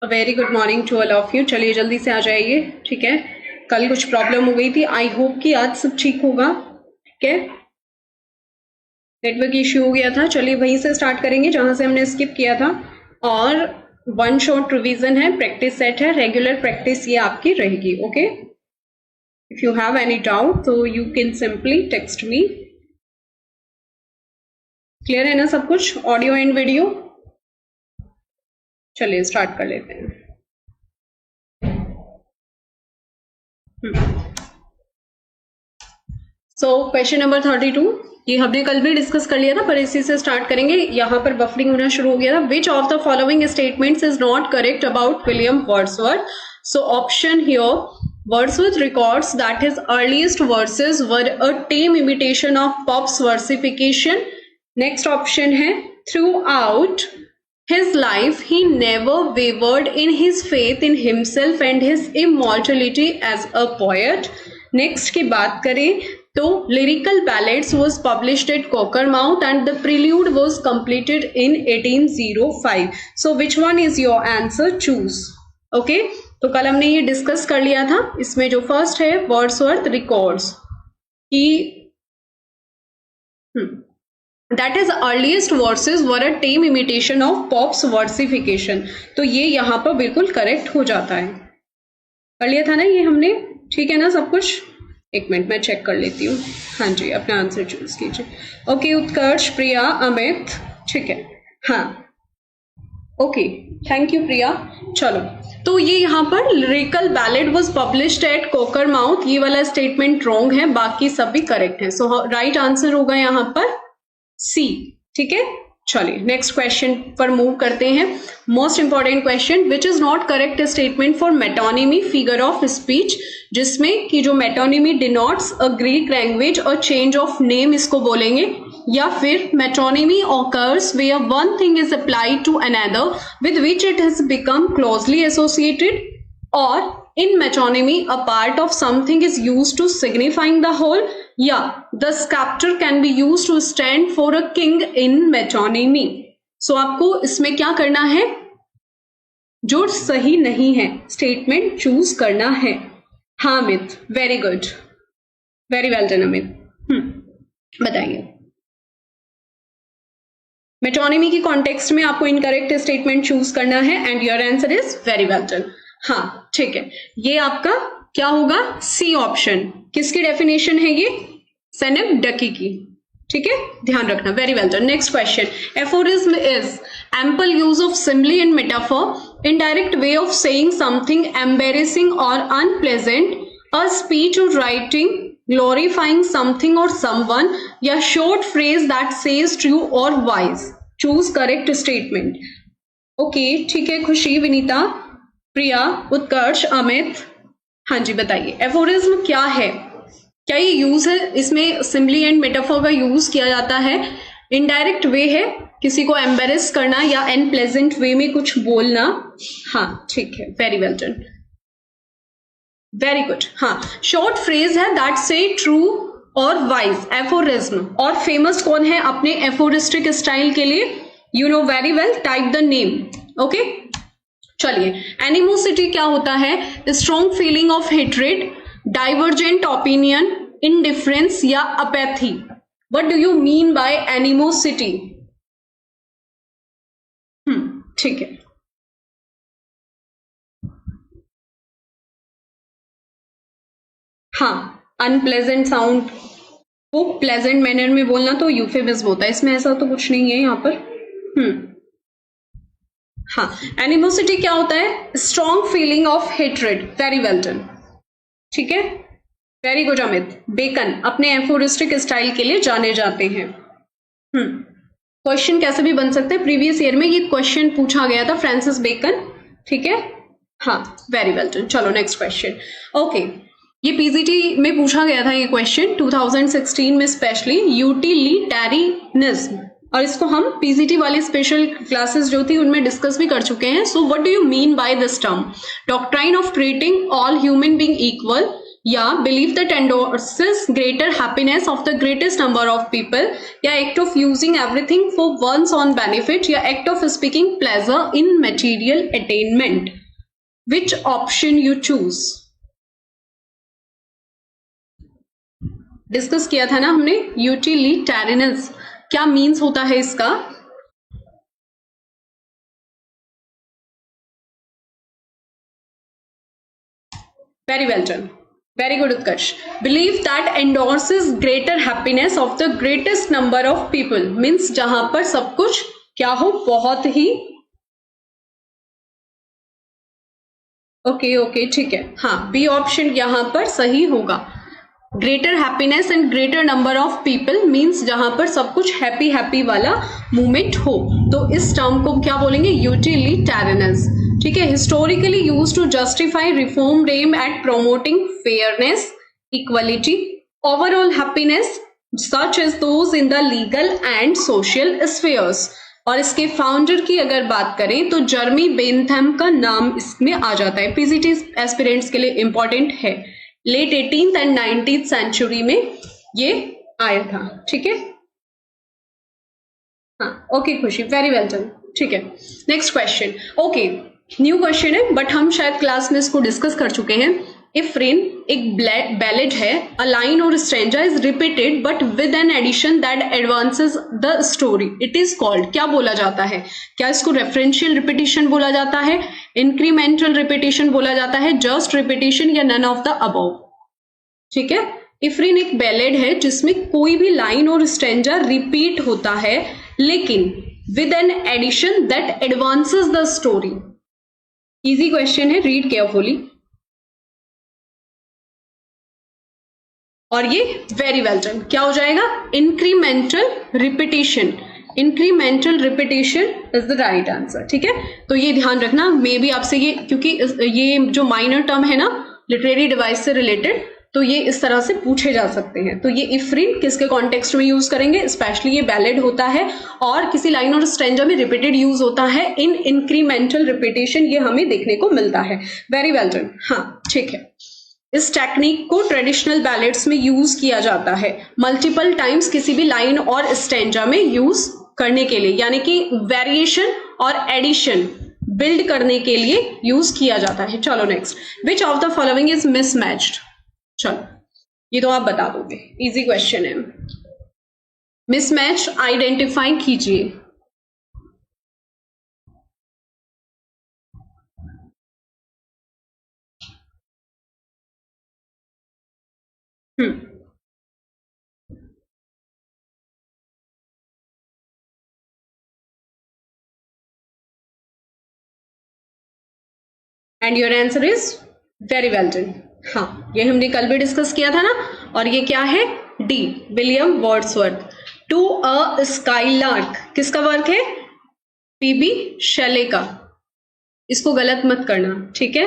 Very good morning to all of you. चलिए जल्दी से आ जाइए, ठीक है। कल कुछ प्रॉब्लम हो गई थी, आई होप कि आज सब ठीक होगा, ठीक है। नेटवर्क इश्यू हो गया था। चलिए वहीं से स्टार्ट करेंगे जहां से हमने स्किप किया था। और वन शॉट रिवीजन है, प्रैक्टिस सेट है, रेगुलर प्रैक्टिस ये आपकी रहेगी। Okay, if you have any doubt तो you can simply text me. Clear है ना सब कुछ, ऑडियो एंड वीडियो? चलिए स्टार्ट कर लेते हैं। सो क्वेश्चन नंबर 32, ये हमने कल भी डिस्कस कर लिया था पर इसी से स्टार्ट करेंगे। यहाँ पर बफरिंग होना शुरू हो गया था। विच of the following statements is not correct about William Wordsworth? So option here, Wordsworth records that his earliest verses were a tame imitation of Pope's versification. Next option है, throughout his life he never wavered in his faith in himself and his immortality as a poet. Next की बात करें तो lyrical ballads was published at Cockermouth and the prelude was completed in 1805. So which one is your answer? Choose. Okay, तो कल हमने ये discuss कर लिया था। इसमें जो फर्स्ट है वर्ड्सवर्थ रिकॉर्ड्स की that is earliest verses were a tame imitation of Pope's versification, तो ये यहाँ पर बिल्कुल करेक्ट हो जाता है। कर लिया था ना ये हमने, ठीक है ना सब कुछ? एक मिनट मैं चेक कर लेती हूँ। हाँ जी, अपना आंसर चूज कीजिए। ओके, उत्कर्ष, प्रिया, अमित, ठीक है, हाँ ओके, थैंक यू प्रिया। चलो, तो ये यहाँ पर lyrical ballad was published at Cockermouth, ये वाला स्टेटमेंट रॉन्ग है, बाकी सब भी करेक्ट है। सो राइट आंसर होगा यहाँ पर सी, ठीक है। चलिए नेक्स्ट क्वेश्चन पर मूव करते हैं। Most important question, which is not correct statement for metonymy figure of speech, जिसमें कि जो metonymy denotes a Greek language और चेंज ऑफ नेम इसको बोलेंगे, या फिर metonymy occurs where one thing is applied to another with which it has become closely associated, or in metonymy a part of something is used to signifying the whole, या the scepter can be used to stand for a king in metonymy. So आपको इसमें क्या करना है, जो सही नहीं है स्टेटमेंट चूज करना है। हाँ Amit, very good, very well done Amit. बताइए, मेटोनिमी की कॉन्टेक्स्ट में आपको इनकरेक्ट स्टेटमेंट चूज करना है and your answer is very well done. हाँ ठीक है, ये आपका क्या होगा? C option. किसकी डेफिनेशन है ये? सेनेफ डकी की, ठीक है, ध्यान रखना। Very well done. Next question, aphorism is ample use of simply and metaphor, indirect way of saying something embarrassing और अनप्लेजेंट, अ स्पीच और writing glorifying something or someone, या short phrase that says true or wise. Choose correct statement. Okay ठीक है, खुशी, विनीता, प्रिया, उत्कर्ष, अमित, हाँ जी बताइए aphorism क्या है? क्या ये यूज है? इसमें सिंबली एंड मेटाफोर का यूज किया जाता है। इनडायरेक्ट वे है, किसी को एम्बेरेस करना या अनप्लेजेंट वे में कुछ बोलना। हाँ ठीक है, very well done, very good. हाँ, शॉर्ट फ्रेज है दैट से ट्रू और वाइज, एफोरिज्म। और फेमस कौन है अपने एफोरिस्टिक स्टाइल के लिए? You know very well, type the name. Okay चलिए, एनिमोसिटी क्या होता है? Strong feeling of hatred, divergent opinion, indifference या apathy. What do you mean by animosity? ठीक है. हाँ, अनप्लेजेंट साउंड को प्लेजेंट मैनर में बोलना तो यूफेमिज्म होता है, इसमें ऐसा तो कुछ नहीं है यहाँ पर. हाँ, एनिमोसिटी क्या होता है? Strong feeling of hatred. Very well done. ठीक है, वेरी गुड अमित. बेकन अपने एफोरिस्टिक स्टाइल के लिए जाने जाते हैं. क्वेश्चन कैसे भी बन सकते हैं, प्रीवियस ईयर में ये क्वेश्चन पूछा गया था, फ्रांसिस बेकन. ठीक है, हाँ, वेरी वेल डन. चलो नेक्स्ट क्वेश्चन. ओके, ये पीजीटी में पूछा गया था ये क्वेश्चन 2016 में स्पेशली, यूटिलिटैरियनिज्म, और इसको हम पीजीटी वाली स्पेशल क्लासेस जो थी उनमें डिस्कस भी कर चुके हैं. So what do you mean by this term? Doctrine of treating all human being equal, या believe that endorses greater happiness of the greatest number of people, या act of using everything for one's own benefit, या act of speaking pleasure in material attainment. Which option you choose? Discuss किया था ना हमने यूटिलिटैरियनिज्म क्या means होता है इसका. Very well done, very good Utkarsh. Believe that endorses greater happiness of the greatest number of people means जहां पर सब कुछ क्या हो, बहुत ही. ओके, ठीक है. हाँ, बी ऑप्शन यहां पर सही होगा. Greater happiness and greater number of people means जहां पर सब कुछ हैप्पी हैप्पी वाला मूवमेंट हो, तो इस टर्म को क्या बोलेंगे? यूटिलिटैरियनिज्म. ठीक है, historically used to justify reform aim at promoting fairness, equality, overall happiness such as those in the legal and social spheres. और इसके फाउंडर की अगर बात करें तो जर्मी बेंथम का नाम इसमें आ जाता है. पीजीटी एस्पिरेंट्स के लिए इंपॉर्टेंट है. Late 18th and 19th century में ये आया था. ठीक है, हाँ, ओके खुशी, वेरी वेल डन. ठीक है, next question. Okay, new question है बट हम शायद क्लास में इसको डिस्कस कर चुके हैं. इफ रेन एक बैलेड है, अ लाइन और stanza is repeated but with an addition that advances the story, it is called. क्या बोला जाता है? क्या इसको रेफरेंशियल रिपीटिशन बोला जाता है, इंक्रीमेंटल रिपीटिशन बोला जाता है, जस्ट रिपीटिशन, या नन ऑफ द अबव? ठीक है, इफ्रीन एक बैलेड है जिसमें कोई भी लाइन और स्ट्रेंजा रिपीट होता है लेकिन with an addition that advances the story. Easy question है, रीड केयरफुली. और ये वेरी वेल डन. क्या हो जाएगा? Incremental repetition. Incremental repetition is the right answer. ठीक है, तो ये ध्यान रखना. मे बी आपसे ये, क्योंकि ये जो माइनर टर्म है ना लिटरेरी डिवाइस से रिलेटेड, तो ये इस तरह से पूछे जा सकते हैं. तो ये इफ्रीन किसके कॉन्टेक्स्ट में यूज करेंगे? स्पेशली ये बैलेड होता है और किसी लाइन और स्ट्रेंजा में रिपीटेड यूज होता है. इन इंक्रीमेंटल रिपीटिशन ये हमें देखने को मिलता है. Very well done. हाँ, ठीक है. इस टेक्निक को ट्रेडिशनल बैलेड्स में यूज किया जाता है मल्टीपल टाइम्स किसी भी लाइन और स्टेंजा में यूज करने के लिए, यानी कि वेरिएशन और एडिशन बिल्ड करने के लिए यूज किया जाता है. चलो next. Which of the following is mismatched? चलो ये तो आप बता दोगे, इजी क्वेश्चन है. मिसमैच आइडेंटिफाई कीजिए. And your answer is very well done. हाँ, ये हमने कल भी डिस्कस किया था ना. और ये क्या है? D, William Wordsworth. To a Skylark किसका वर्क है? पीबी शेले का. इसको गलत मत करना, ठीक है.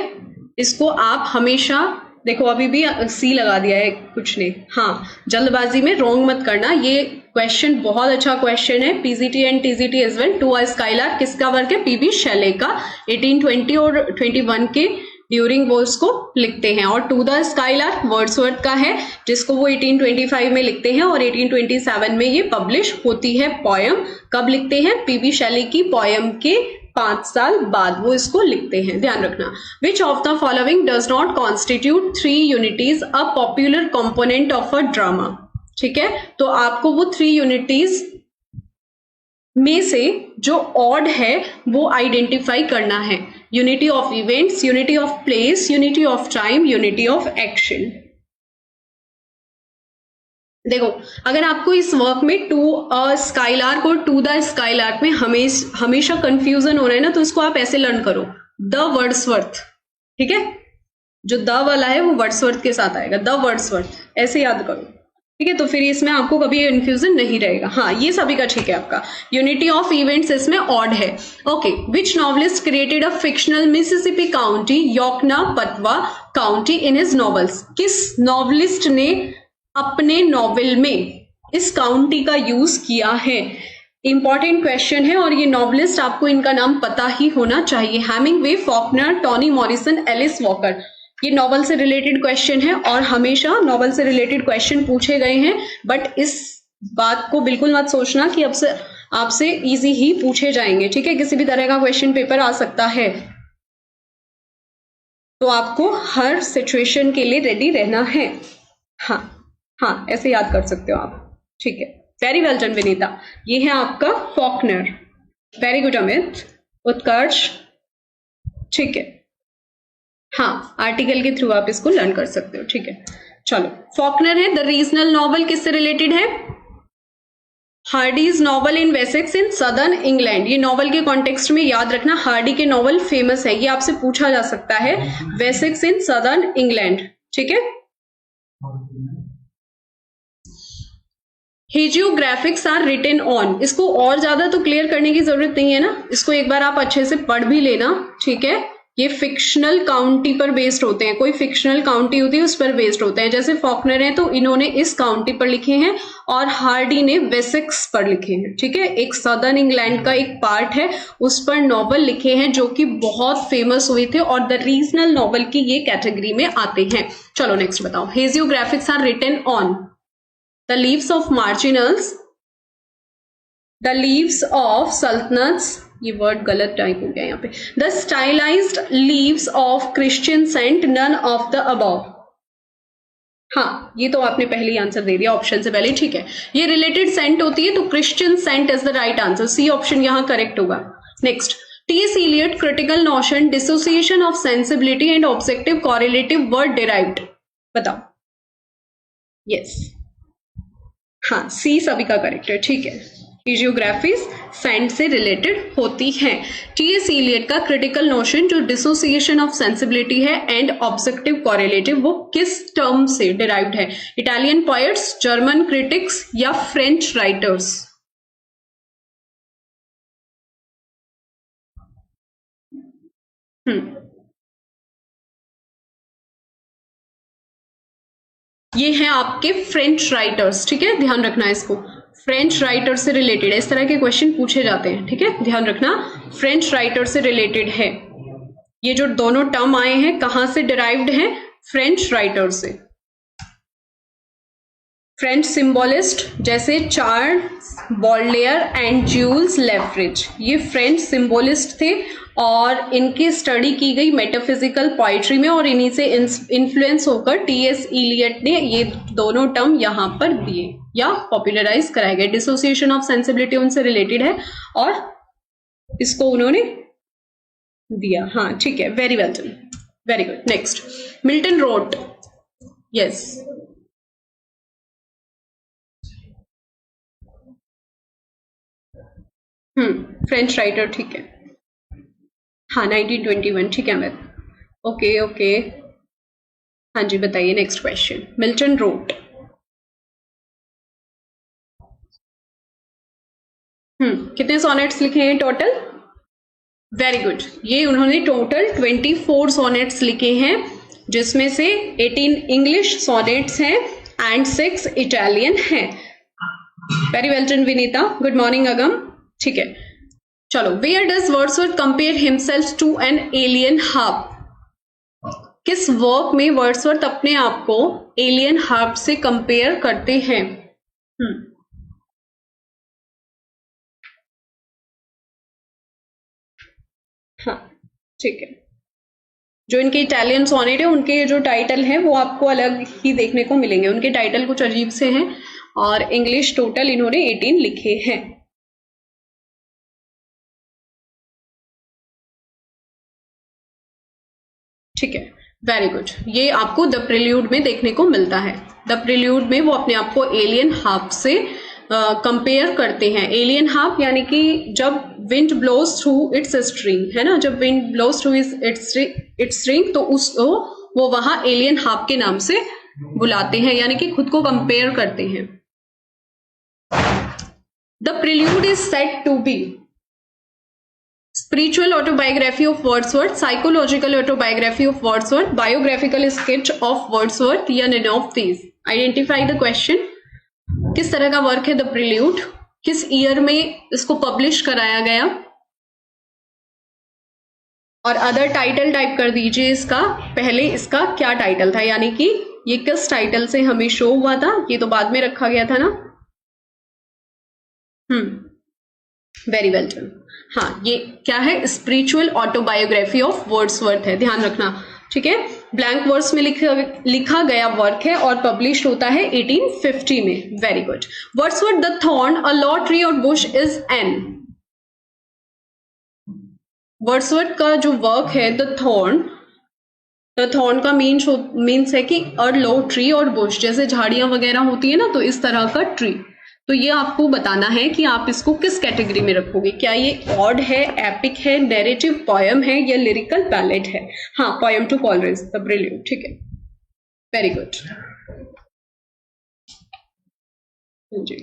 इसको आप हमेशा देखो, अभी भी सी लगा दिया है कुछ ने. हाँ, जल्दबाजी में रॉन्ग मत करना. ये क्वेश्चन बहुत अच्छा क्वेश्चन है, PGT and TGT as well. To a Skylark किसका वर्क है? पीबी शेले का. 1820 और 21 के ड्यूरिंग वॉर्स को लिखते हैं. और टू द स्काईलार्क वर्ड्सवर्थ का है, जिसको वो 1825 में लिखते हैं और 1827 में ये पब्लिश होती है पोयम. कब लिखते हैं? पीबी शेले की पोयम के 5 साल बाद वो इसको लिखते हैं, ध्यान रखना। विच of the following does not constitute 3 unities a popular component of a drama. ठीक है, तो आपको वो 3 यूनिटीज में से जो ऑड है वो आइडेंटिफाई करना है। Unity of events, unity of place, unity of time, unity of action. देखो, अगर आपको इस वर्क में टू अ स्काईलार्क और टू द स्काईलार्क में हमेशा कंफ्यूजन हो रहा है ना, तो इसको आप ऐसे लर्न करो, द वर्ड्सवर्थ। ठीक है, जो द वाला है वो वर्ड्सवर्थ के साथ आएगा, द वर्ड्सवर्थ, ऐसे याद करो। ठीक है, तो फिर इसमें आपको कभी कंफ्यूजन नहीं रहेगा। हाँ, ये सभी का ठीक है आपका। यूनिटी ऑफ इवेंट्स इसमें ऑड है। Okay, which novelist created a fictional Mississippi county Yoknapatawpha county in his novels. किस नॉवलिस्ट ने अपने नॉवेल में इस काउंटी का यूज किया है? इंपॉर्टेंट क्वेश्चन है, और ये नॉवलिस्ट आपको इनका नाम पता ही होना चाहिए। Hemingway, Faulkner, Toni Morrison, Alice Walker. ये नॉवल से रिलेटेड क्वेश्चन है और हमेशा नॉवल से रिलेटेड क्वेश्चन पूछे गए हैं, बट इस बात को बिल्कुल मत सोचना कि अब से आपसे इजी ही पूछे जाएंगे। ठीक है, किसी भी तरह का क्वेश्चन पेपर आ सकता है, तो आपको हर सिचुएशन के लिए रेडी रहना है। हाँ हाँ, ऐसे याद कर सकते हो आप। ठीक है, वेरी वेल डन विनीता। ये है आपका फॉकनर। वेरी गुड अमित, उत्कर्ष। ठीक है, हाँ, आर्टिकल के थ्रू आप इसको लर्न कर सकते हो। ठीक है, चलो, फॉकनर है। द रीजनल नॉवल किससे रिलेटेड है? Hardy's novel in Wessex in southern England. ये नॉवल के कॉन्टेक्स्ट में याद रखना, हार्डी के नॉवल फेमस है, ये आपसे पूछा जा सकता है, वेसेक्स इन सदर्न इंग्लैंड। ठीक है, हेजियोग्राफिक्स आर रिटन ऑन। इसको और ज्यादा तो क्लियर करने की जरूरत नहीं है ना, इसको एक बार आप अच्छे से पढ़ भी लेना। ठीक है, ये फिक्शनल काउंटी पर बेस्ड होते हैं, कोई फिक्शनल काउंटी होती है उस पर बेस्ड होते हैं। जैसे फॉकनर है तो इन्होंने इस काउंटी पर लिखे हैं, और हार्डी ने वेसेक्स पर लिखे हैं। ठीक है, एक सदर्न इंग्लैंड का एक पार्ट है, उस पर नॉवल लिखे हैं जो कि बहुत फेमस हुए थे, और द रीजनल नॉवल की ये कैटेगरी में आते हैं। चलो नेक्स्ट बताओ। Hagiographics are written on the leaves of marginals, the leaves of sultanates, ये वर्ड गलत टाइप हो गया यहाँ पे, the stylised leaves of Christian saint, none of the above. हाँ, ये तो आपने पहले ही आंसर दे दिया ऑप्शन से पहले। ठीक है, ये रिलेटेड सेंट होती है, तो Christian saint is the right answer, C option यहाँ करेक्ट होगा। Next, TS. Eliot critical notion, dissociation of sensibility and objective correlative word derived. बताओ। यस, हाँ, सी सभी का करेक्ट है। ठीक है, हेजियोग्राफीज सेंट से रिलेटेड होती हैं। टी.एस. इलियट का क्रिटिकल नोशन जो डिसोसिएशन ऑफ सेंसिबिलिटी है एंड ऑब्जेक्टिव कॉरिलेटिव, वो किस टर्म से डिराइव्ड है? इटालियन पोएट्स, जर्मन क्रिटिक्स, या फ्रेंच राइटर्स? ये हैं आपके फ्रेंच राइटर्स। ठीक है, ध्यान रखना इसको, फ्रेंच राइटर से रिलेटेड है, इस तरह के क्वेश्चन पूछे जाते हैं। ठीक है, ध्यान रखना, फ्रेंच राइटर से रिलेटेड है। ये जो दोनों टर्म आए हैं कहां से डिराइव्ड हैं? फ्रेंच राइटर से। फ्रेंच सिंबॉलिस्ट जैसे चार्ल्स बॉडलेयर एंड जूल्स लेफ्रिज, ये फ्रेंच सिंबॉलिस्ट थे, और इनकी स्टडी की गई मेटाफिजिकल पोइट्री में, और इन्हीं से इन्फ्लुएंस होकर टी.एस. इलियट ने ये दोनों टर्म यहां पर दिए या पॉपुलराइज कराए गए। डिसोसिएशन ऑफ सेंसिबिलिटी उनसे रिलेटेड है, और इसको उन्होंने दिया। हाँ, ठीक है, very well done, very good. Next, Milton wrote. Yes, French writer. ठीक है, हाँ, 1921। ठीक है मैं, ओके ओके, हाँ जी, बताइए नेक्स्ट क्वेश्चन। मिल्टन रोट, कितने सोनेट्स लिखे हैं टोटल? वेरी गुड, ये उन्होंने टोटल 24 सोनेट्स लिखे हैं, जिसमें से 18 इंग्लिश सोनेट्स हैं एंड 6 इटालियन हैं। Very well done Vinita, good morning Agam. ठीक है, चलो, where does Wordsworth compare himself to an Aeolian harp? किस वर्क में वर्ड्सवर्थ अपने आप को एलियन हार्प से कंपेयर करते हैं? ठीक है, जो इनके इटालियन सोनेट है उनके जो टाइटल है वो आपको अलग ही देखने को मिलेंगे, उनके टाइटल कुछ अजीब से हैं और इंग्लिश टोटल इन्होंने 18 लिखे हैं। ठीक है, वेरी गुड। ये आपको द प्रिल्यूड में देखने को मिलता है। द प्रिल्यूड में वो अपने आप को एलियन हार्प से कंपेयर करते हैं। एलियन हार्प यानी कि जब wind blows through its string, है ना, जब wind blows through its string तो उसको वो वहां एलियन हार्प के नाम से बुलाते हैं, यानी कि खुद को कंपेयर करते हैं। The prelude is said to be spiritual autobiography of Wordsworth, psychological autobiography of Wordsworth, biographical sketch of Wordsworth या none of these. Identify the question. किस तरह का वर्क है द प्रिल्यूड, किस ईयर में इसको पब्लिश कराया गया, और अदर टाइटल टाइप कर दीजिए इसका, पहले इसका क्या टाइटल था, यानी कि ये किस टाइटल से हमें शो हुआ था, ये तो बाद में रखा गया था ना। Very well done. हाँ, ये क्या है, स्पिरिचुअल ऑटोबायोग्राफी ऑफ वर्ड्सवर्थ है, ध्यान रखना। ठीक है, ब्लैंक वर्ड्स में लिखा गया वर्क है और पब्लिश होता है 1850 में। Very good. Wordsworth the thorn, a law tree और बुश इज एन। वर्ड्सवर्थ का जो वर्क है द थॉर्न का मीन्स है कि अ लॉ ट्री और बुश, जैसे झाड़ियां वगैरह होती है ना, तो इस तरह का ट्री। तो ये आपको बताना है कि आप इसको किस कैटेगरी में रखोगे, क्या ये ऑड है, एपिक है, नैरेटिव पोयम है या लिरिकल बैलेड है। हाँ, poem to Coleridge the prelude. ठीक है, वेरी गुड जी।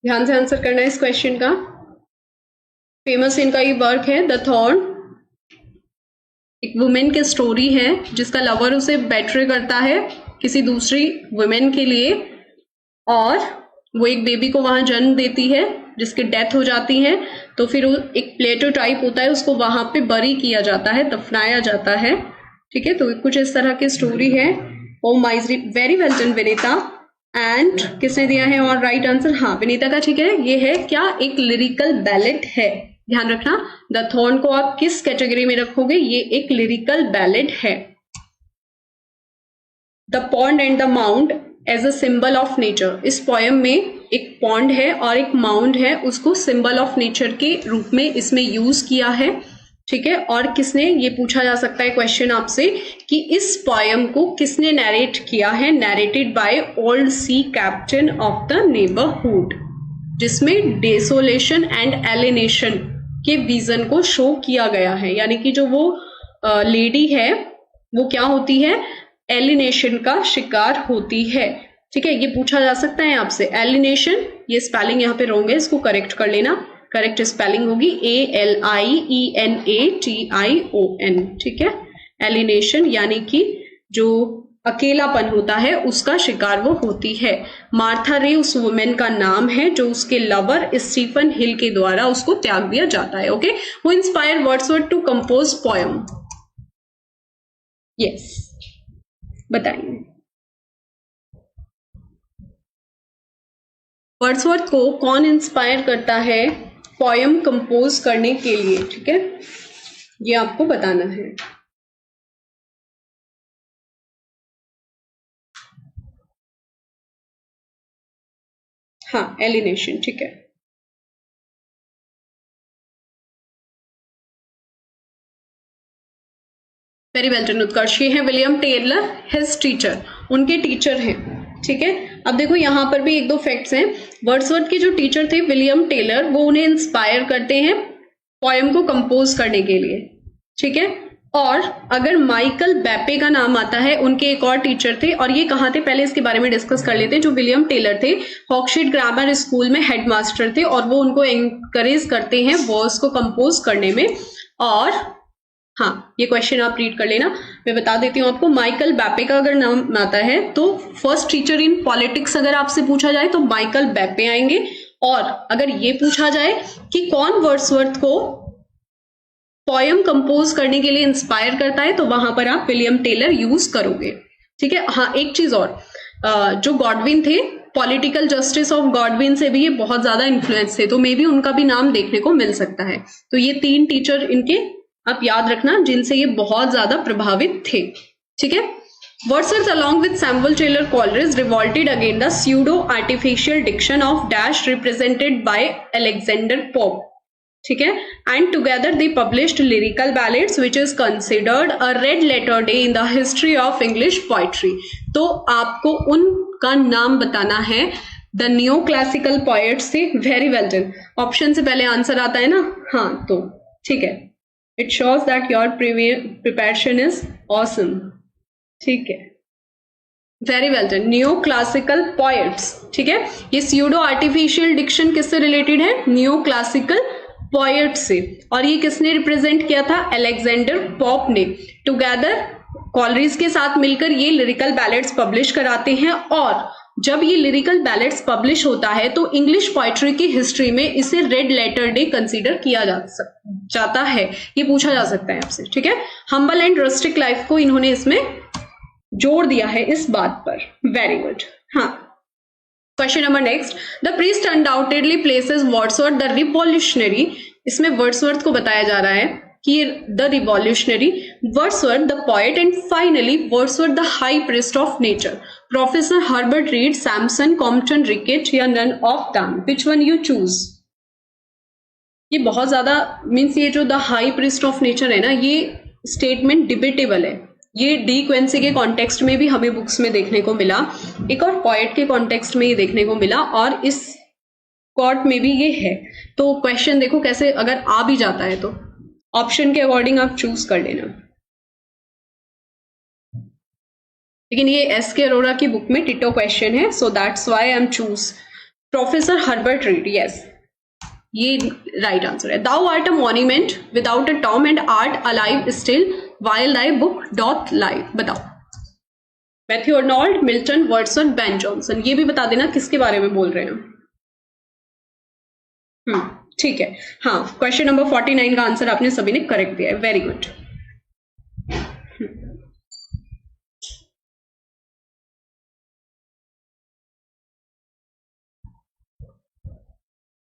ध्यान से आंसर करना है इस क्वेश्चन का। फेमस इनका ये वर्क है द थॉर्न। एक वुमेन की स्टोरी है जिसका लवर उसे बेट्रे करता है किसी दूसरी वुमेन के लिए, और वो एक बेबी को वहां जन्म देती है जिसकी डेथ हो जाती है। तो फिर एक प्लेटो टाइप होता है, उसको वहां पे बरी किया जाता है, दफनाया जाता है। ठीक है, तो कुछ इस तरह की स्टोरी है। O misery, very well done Vinita. And किसने दिया है और राइट आंसर? हाँ, विनीता का ठीक है। ये है क्या, एक लिरिकल बैलेड है। ध्यान रखना, द थॉर्न को आप किस कैटेगरी में रखोगे, ये एक लिरिकल बैलेड है। The pond and the mound as a symbol of nature. इस पोयम में एक पॉन्ड है और एक माउंड है, उसको सिंबल ऑफ नेचर के रूप में इसमें यूज किया है। ठीक है, और किसने, ये पूछा जा सकता है क्वेश्चन आपसे कि इस पोयम को किसने नैरेट किया है। Narrated by old sea captain of the neighbourhood, जिसमें डेसोलेशन एंड एलिनेशन के विजन को शो किया गया है। यानी कि जो वो लेडी है वो क्या होती है, एलिनेशन का शिकार होती है। ठीक है, ये पूछा जा सकता है आपसे। एलिनेशन, ये स्पेलिंग यहाँ पे रॉन्ग है, इसको करेक्ट कर लेना। करेक्ट स्पेलिंग होगी ALIENATION। ठीक है, एलिनेशन यानी कि जो अकेलापन होता है उसका शिकार वो होती है। मार्था रे उस वुमेन का नाम है जो उसके लवर स्टीफन हिल के द्वारा उसको त्याग दिया जाता है। Okay, who inspire Wordsworth to compose poem. Yes, बताइए वर्ड्सवर्थ को कौन इंस्पायर करता है पोयम कंपोज करने के लिए। ठीक है, ये आपको बताना है। हाँ, एलिनेशन। ठीक है, वेरी वेल डन उत्कर्ष। ये है विलियम टेलर, हिज टीचर, उनके टीचर हैं। ठीक है, अब देखो यहाँ पर भी एक दो फैक्ट्स हैं। वर्ड्सवर्थ के जो टीचर थे विलियम टेलर, वो उन्हें इंस्पायर करते हैं पोयम को कंपोज करने के लिए। ठीक है, और अगर माइकल बेपे का नाम आता है, उनके एक और टीचर थे, और ये कहाँ थे पहले इसके बारे में डिस्कस कर लेते हैं। जो विलियम टेलर थे, हॉकशीट ग्रामर स्कूल में हेडमास्टर थे, और वो उनको एनकरेज करते हैं वर्स को कंपोज करने में। और हाँ, ये क्वेश्चन आप रीड कर लेना, मैं बता देती हूँ आपको। माइकल बेपे का अगर नाम आता है तो फर्स्ट टीचर इन पॉलिटिक्स अगर आपसे पूछा जाए तो माइकल बेपे आएंगे। और अगर ये पूछा जाए कि कौन वर्ड्सवर्थ को पोयम कंपोज करने के लिए इंस्पायर करता है, तो वहां पर आप विलियम टेलर यूज करोगे। ठीक है, हाँ, एक चीज और, जो गॉडविन थे पॉलिटिकल जस्टिस ऑफ गॉडविन से भी ये बहुत ज्यादा इन्फ्लुएंस थे, तो मे बी उनका भी नाम देखने को मिल सकता है। तो ये 3 टीचर इनके आप याद रखना जिनसे ये बहुत ज्यादा प्रभावित थे, ठीक है। Wordsworth along with Samuel Taylor Coleridge revolted against the pseudo-artificial diction of dash represented by Alexander Pope, ठीक है, and together they published lyrical ballads which is considered a red letter day in the history of English poetry। तो आपको उनका नाम बताना है the new classical poet से। Very well done, option से पहले आंसर आता है ना, हाँ, तो ठीक है, it shows that your preparation is awesome, ठीक है, very well done, new classical poets, ठीक है। ये स्यूडो आर्टिफिशियल डिक्शन किससे रिलेटेड है? न्यू क्लासिकल पोएट से, और ये किसने रिप्रेजेंट किया था? अलेक्जेंडर पॉप ने। टुगेदर कॉलरिज के साथ मिलकर ये लिरिकल बैलेड्स पब्लिश कराते हैं, और जब ये लिरिकल बैलेड्स पब्लिश होता है तो इंग्लिश पोएट्री की हिस्ट्री में इसे रेड लेटर डे कंसीडर किया जाता है। ये पूछा जा सकता है आपसे, ठीक है। हम्बल एंड रस्टिक लाइफ को इन्होंने इसमें जोड़ दिया है इस बात पर। Very good. हाँ, question number next, the priest undoubtedly places Wordsworth the revolutionary. इसमें वर्ड्सवर्थ को बताया जा रहा है कि the revolutionary, Wordsworth the poet, and finally Wordsworth the high priest of nature. Professor Herbert Read, Samson, Compton, Rickett या none of them, which one you choose? ये बहुत ज्यादा मीन्स ये जो the high priest of nature है ना, ये statement debatable है। ये डी क्वेंसी के कॉन्टेक्स्ट में भी हमें बुक्स में देखने को मिला, एक और पोएट के कॉन्टेक्स्ट में ये देखने को मिला, और इस कोर्ट में भी ये है। तो क्वेश्चन देखो कैसे अगर आ भी जाता है तो ऑप्शन के अकॉर्डिंग आप चूज कर लेना। लेकिन ये एस के अरोरा की बुक में टिटो क्वेश्चन है, so that's why I am choose Professor Herbert Read. Yes, ये राइट आंसर है। Thou art a monument without a tomb and art alive still while thy book doth lie। बताओ, Matthew Arnold, Milton, Wordsworth, Ben Jonson. ये भी बता देना किसके बारे में बोल रहे हैं। ठीक है, हाँ, क्वेश्चन नंबर 49 का आंसर आपने सभी ने करेक्ट दिया है। Very good.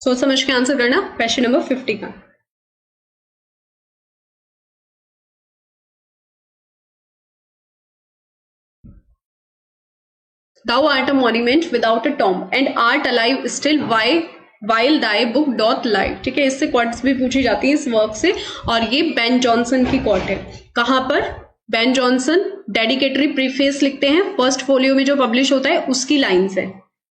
सोच समझ के आंसर करना क्वेश्चन नंबर 50 का। Thou art a monument without a tomb and art alive still while thy book doth lie। ठीक है, इससे क्वार्ट्स भी पूछी जाती है इस वर्क से, और ये बेन जॉनसन की क्वार्ट है। कहां पर? बेन जॉनसन डेडिकेटरी प्रीफेस लिखते हैं, फर्स्ट फोलियो में जो पब्लिश होता है उसकी लाइन्स है,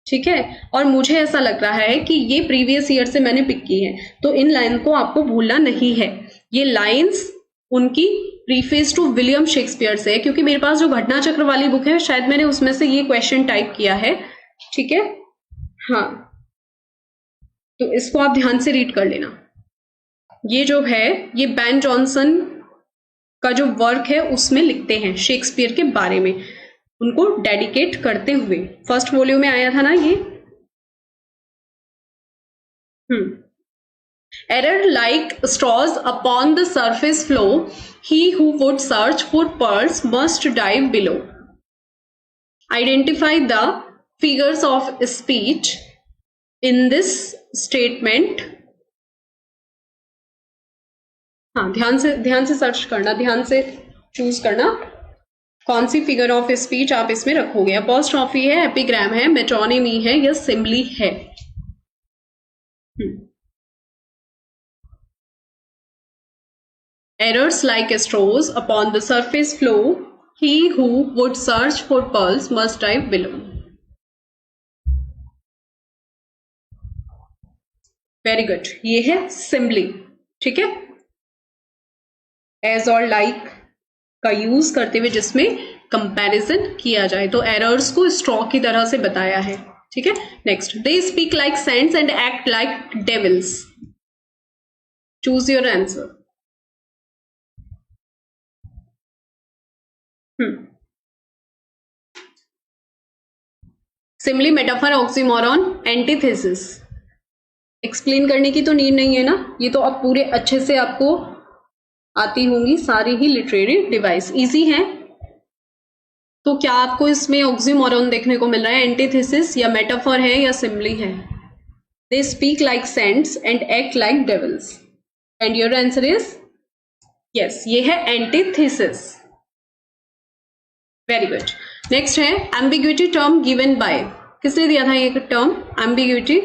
ठीक है। और मुझे ऐसा लग रहा है कि ये प्रीवियस ईयर से मैंने पिक की है, तो इन लाइन को आपको भूलना नहीं है। ये लाइन्स उनकी प्रीफेस टू विलियम शेक्सपियर से है, क्योंकि मेरे पास जो घटना चक्र वाली बुक है शायद मैंने उसमें से ये क्वेश्चन टाइप किया है, ठीक है। हाँ, तो इसको आप ध्यान से रीड कर लेना। ये जो है ये बेन जॉनसन का जो वर्क है उसमें लिखते हैं शेक्सपियर के बारे में, उनको डेडिकेट करते हुए। फर्स्ट वॉल्यूम में आया था ना ये। Error like straws upon the surface flow, he who would search for pearls must dive below। Identify the figures of speech in this statement। हाँ, ध्यान से सर्च करना, ध्यान से चूज करना कौन सी फिगर ऑफ स्पीच आप इसमें रखोगे। अपॉस्ट्रॉफी है, एपिग्राम है, मेटोनिमी है या सिम्बली है। Errors like straws upon the surface flow, he who would search for pearls must dive below। Very good, ये है सिम्बली, ठीक है। एज और लाइक का यूज करते हुए जिसमें कंपैरिजन किया जाए, तो एरर्स को स्ट्रॉ की तरह से बताया है, ठीक है। Next, they speak like saints and act like devils. Choose your answer. Simile, metaphor, oxymoron, antithesis. Explain करने की तो नीड नहीं है ना, ये तो अब पूरे अच्छे से आपको आती होंगी सारी ही लिटरेरी डिवाइस, इजी है। तो क्या आपको इसमें ऑक्सीमोरन देखने को मिल रहा है? एंटीथेसिस या मेटाफर है या सिम्बली है? They speak like saints and act like devils, and your answer is yes, ये है एंटीथेसिस। Very good. नेक्स्ट है एम्बिग्यूटी टर्म गिवन बाय, किसने दिया था ये टर्म एम्बिग्यूटी?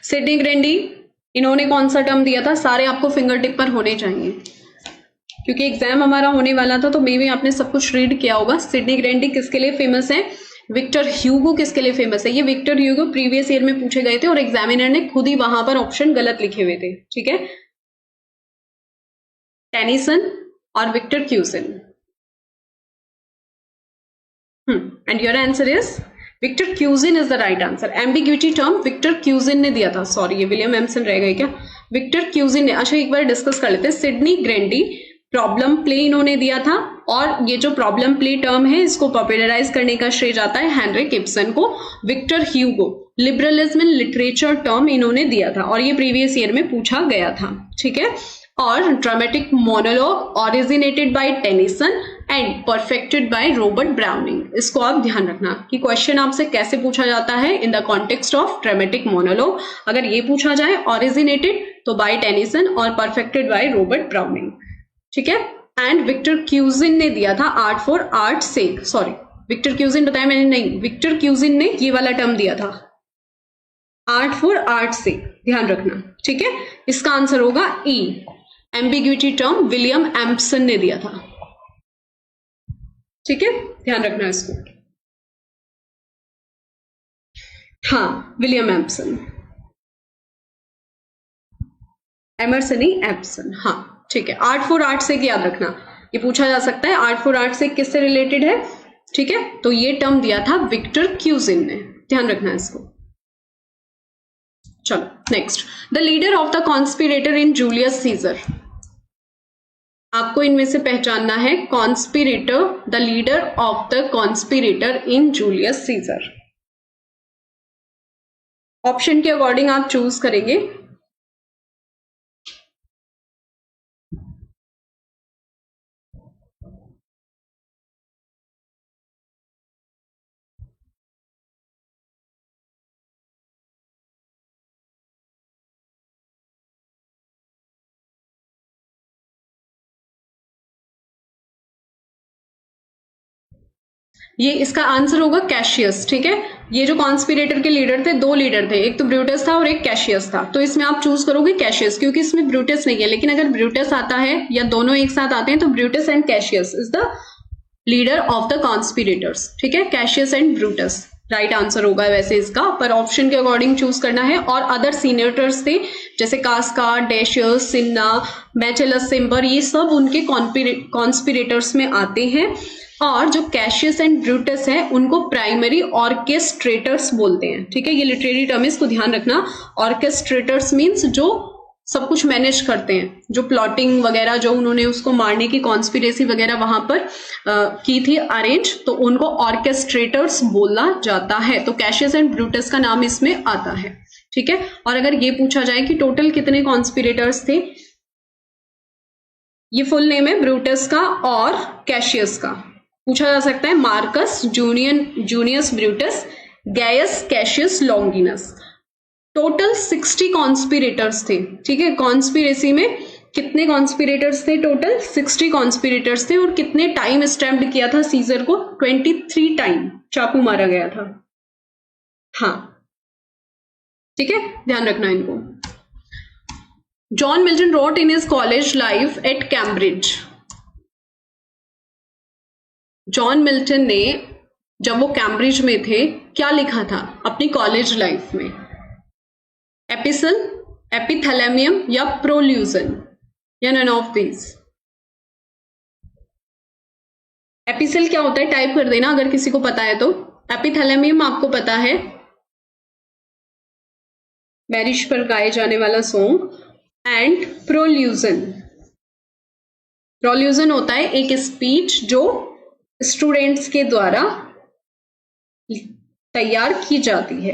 सिडनी ग्रैंडी, इन्होंने कौन सा टर्म दिया था? सारे आपको फिंगर टिप पर होने चाहिए क्योंकि एग्जाम हमारा होने वाला था, तो मे भी आपने सब कुछ रीड किया होगा। सिडनी ग्रैंडी किसके लिए फेमस है? विक्टर ह्यूगो किसके लिए फेमस है? ये विक्टर ह्यूगो प्रीवियस ईयर में पूछे गए थे और एग्जामिनर ने खुद ही वहां पर ऑप्शन गलत लिखे हुए थे, ठीक है। टेनिसन और Victor Cousin. And your answer is Victor Cousin is the right answer. Ambiguity term Victor Cousin ने दिया था, सॉरी ये विलियम एम्सन रह गए क्या? विक्टर क्यूजिन ने। अच्छा एक बार डिस्कस कर लेते हैं। सिडनी ग्रैंडी प्रॉब्लम प्ले इन्होंने दिया था, और ये जो प्रॉब्लम प्ले टर्म है इसको पॉपुलराइज करने का श्रेय जाता है हेनरिक इब्सन को। Victor Hugo liberalism in literature term इन्होंने दिया था और ये प्रीवियस ईयर में पूछा गया था, ठीक है। और dramatic monologue originated by Tennyson and perfected by Robert Browning. इसको आप ध्यान रखना कि क्वेश्चन आपसे कैसे पूछा जाता है in the context of dramatic monologue. अगर ये पूछा जाए ओरिजिनेटेड तो बाय टेनिसन और परफेक्टेड बाय रॉबर्ट ब्राउनिंग, ठीक है। एंड विक्टर क्यूजिन ने दिया था art for art sake, sorry Victor Cousin बताया मैंने नहीं, विक्टर क्यूजिन ने ये वाला टर्म दिया था आर्ट फॉर आर्ट सेक, ध्यान रखना, ठीक है। इसका आंसर होगा ई। एम्बिग्यूटी टर्म विलियम एम्पसन ने दिया था, ठीक है, ध्यान रखना इसको। हाँ विलियम एम्पसन, एमरसन ही एम्पसन, हाँ ठीक है। आर्ट फॉर आर्ट से याद रखना, ये पूछा जा सकता है आर्ट फॉर आर्ट से किससे रिलेटेड है, ठीक है। तो ये टर्म दिया था विक्टर क्यूजिन ने, ध्यान रखना इसको। चलो next, the leader of the conspirator in Julius Caesar. आपको इनमें से पहचानना है conspirator, the leader of the conspirator in Julius Caesar. Option के अकॉर्डिंग आप चूज करेंगे। ये इसका आंसर होगा कैशियस, ठीक है। ये जो कॉन्स्पिरेटर के लीडर थे, दो लीडर थे, एक तो ब्रूटस था और एक कैशियस था, तो इसमें आप चूज करोगे कैशियस क्योंकि इसमें ब्रूटस नहीं है। लेकिन अगर ब्रूटस आता है या दोनों एक साथ आते हैं तो Brutus and Cassius is the leader of the conspirators, ठीक है। Cassius and Brutus right answer होगा वैसे इसका, पर ऑप्शन के अकॉर्डिंग चूज करना है। और अदर सीनेटर्स थे जैसे कास्का, डेशियस, सिन्ना, मैचेलस सिम्बर, ये सब उनके कॉन्स्पिरेटर्स में आते हैं। और जो कैशियस एंड ब्रूटस है उनको प्राइमरी ऑर्केस्ट्रेटर्स बोलते हैं, ठीक है। ये लिटरेरी टर्म है, इसको ध्यान रखना। ऑर्केस्ट्रेटर्स मीन्स जो सब कुछ मैनेज करते हैं, जो प्लॉटिंग वगैरह, जो उन्होंने उसको मारने की कॉन्स्पिरेसी वगैरह वहां पर की थी अरेंज, तो उनको ऑर्केस्ट्रेटर्स बोला जाता है। तो कैशियस एंड ब्रूटस का नाम इसमें आता है, ठीक है। और अगर ये पूछा जाए कि टोटल कितने कॉन्स्पिरेटर्स थे, ये फुल नेम है ब्रूटस का और कैशियस का। पूछा जा सकता है Marcus Junius Brutus, Gaius Cassius Longinus. Total 60 conspirators थे, ठीक है। कॉन्स्पिरेसी में कितने कॉन्स्पिरेटर्स थे? टोटल 60 कॉन्स्पिरेटर्स थे। और कितने टाइम स्टैम्प्ड किया था सीजर को? 23 टाइम चाकू मारा गया था, हाँ ठीक है, ध्यान रखना इनको। John Milton wrote in his college life at Cambridge. John Milton ने जब वो कैम्ब्रिज में थे क्या लिखा था अपनी कॉलेज लाइफ में? एपिसल, एपिथैलेमियम या प्रोल्यूजन, या नन ऑफ दीज? एपिसल क्या होता है टाइप कर देना अगर किसी को पता है तो। एपिथैलेमियम आपको पता है, मैरिज पर गाए जाने वाला सॉन्ग। एंड प्रोल्यूजन, प्रोल्यूजन होता है एक स्पीच जो स्टूडेंट्स के द्वारा तैयार की जाती है।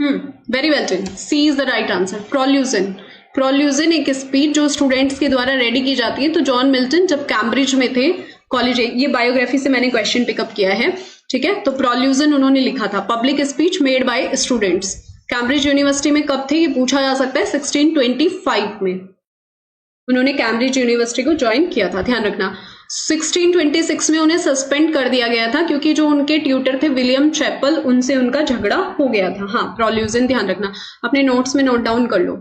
Very well done, C is the right answer, prolusion. Prolusion एक स्पीच जो स्टूडेंट्स के द्वारा रेडी की जाती है। तो जॉन मिल्टन जब कैम्ब्रिज में थे कॉलेज, ये बायोग्राफी से मैंने क्वेश्चन पिकअप किया है, ठीक है। तो प्रोल्यूजन उन्होंने लिखा था, public speech made by students. Cambridge university में कब थे ये पूछा जा सकता है, 1625 में उन्होंने कैम्ब्रिज यूनिवर्सिटी को ज्वाइन किया था, ध्यान रखना। 1626 में उन्हें सस्पेंड कर दिया गया था क्योंकि जो उनके ट्यूटर थे विलियम चैपल, उनसे उनका झगड़ा हो गया था। हाँ, प्रोल्यूजन ध्यान रखना, अपने नोट्स में नोट डाउन कर लो।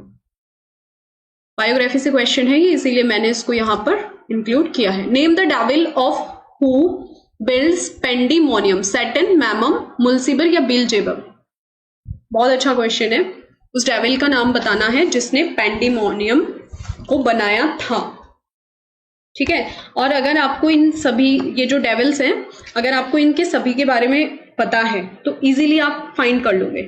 बायोग्राफी से क्वेश्चन है ये, इसीलिए मैंने इसको यहां पर इंक्लूड किया है। Name the devil of who builds pandemonium, Saturn, Mammon, Mulciber या बिलजेबब। बहुत अच्छा क्वेश्चन है। उस डेविल का नाम बताना है जिसने पेंडिमोनियम को बनाया था, ठीक है। और अगर आपको इन सभी, ये जो डेविल्स हैं, अगर आपको इनके सभी के बारे में पता है तो इजीली आप फाइंड कर लोगे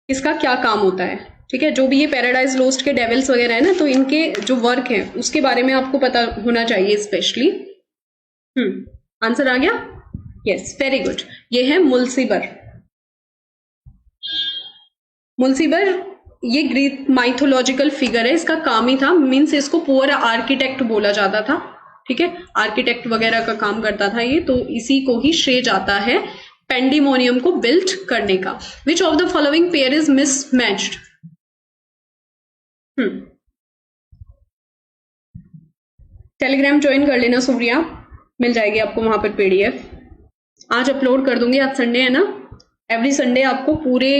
इसका क्या काम होता है, ठीक है। जो भी ये पैराडाइज लोस्ट के डेविल्स वगैरह है ना, तो इनके जो वर्क है उसके बारे में आपको पता होना चाहिए स्पेशली। आंसर आ गया, यस, वेरी गुड। ये है मुल्सिबर। मुल्सिबर ये ग्रीक माइथोलॉजिकल फिगर है, इसका काम ही था, मीन्स इसको पुअर आर्किटेक्ट बोला जाता था, ठीक है। आर्किटेक्ट वगैरह का काम करता था ये, तो इसी को ही श्रेय जाता है पेंडिमोनियम को बिल्ड करने का। विच of the following pair is mismatched? Telegram join कर लेना सूर्या, मिल जाएगी आपको वहां पर पीडीएफ। आज अपलोड कर दूंगी, आज संडे है ना, एवरी संडे आपको पूरे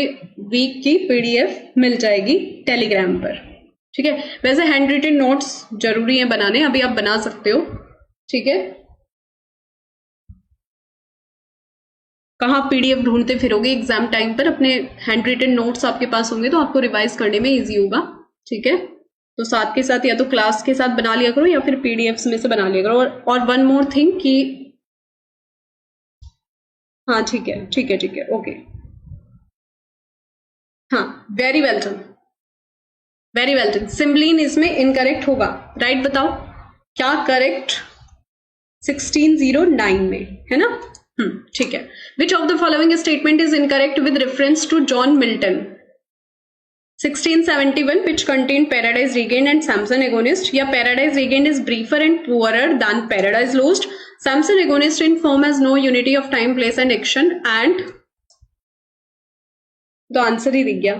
वीक की पीडीएफ मिल जाएगी टेलीग्राम पर, ठीक है। वैसे हैंड रिटन नोट्स जरूरी है बनाने, अभी आप बना सकते हो, ठीक है। कहाँ पीडीएफ ढूंढते फिरोगे एग्जाम टाइम पर, अपने हैंड रिटन नोट्स आपके पास होंगे तो आपको रिवाइज करने में इजी होगा, ठीक है। तो साथ के साथ या तो क्लास के साथ बना लिया करो या फिर पीडीएफ्स में से बना लिया करो। और वन मोर थिंग कि हाँ, ठीक है, ठीक है, ठीक है, ओके। हाँ, very well done, very well done. Cymbeline इसमें इनकरेक्ट होगा, राइट बताओ क्या करेक्ट 1609 में है ना। ठीक है। Which of the following statement is incorrect with reference to John Milton? 1671 which contained Paradise Regained and Samson Agonist, या Paradise Regained is briefer and poorer than Paradise Lost, Samson Agonist in form has no unity of time, place and action, and तो answer ही दिख गया।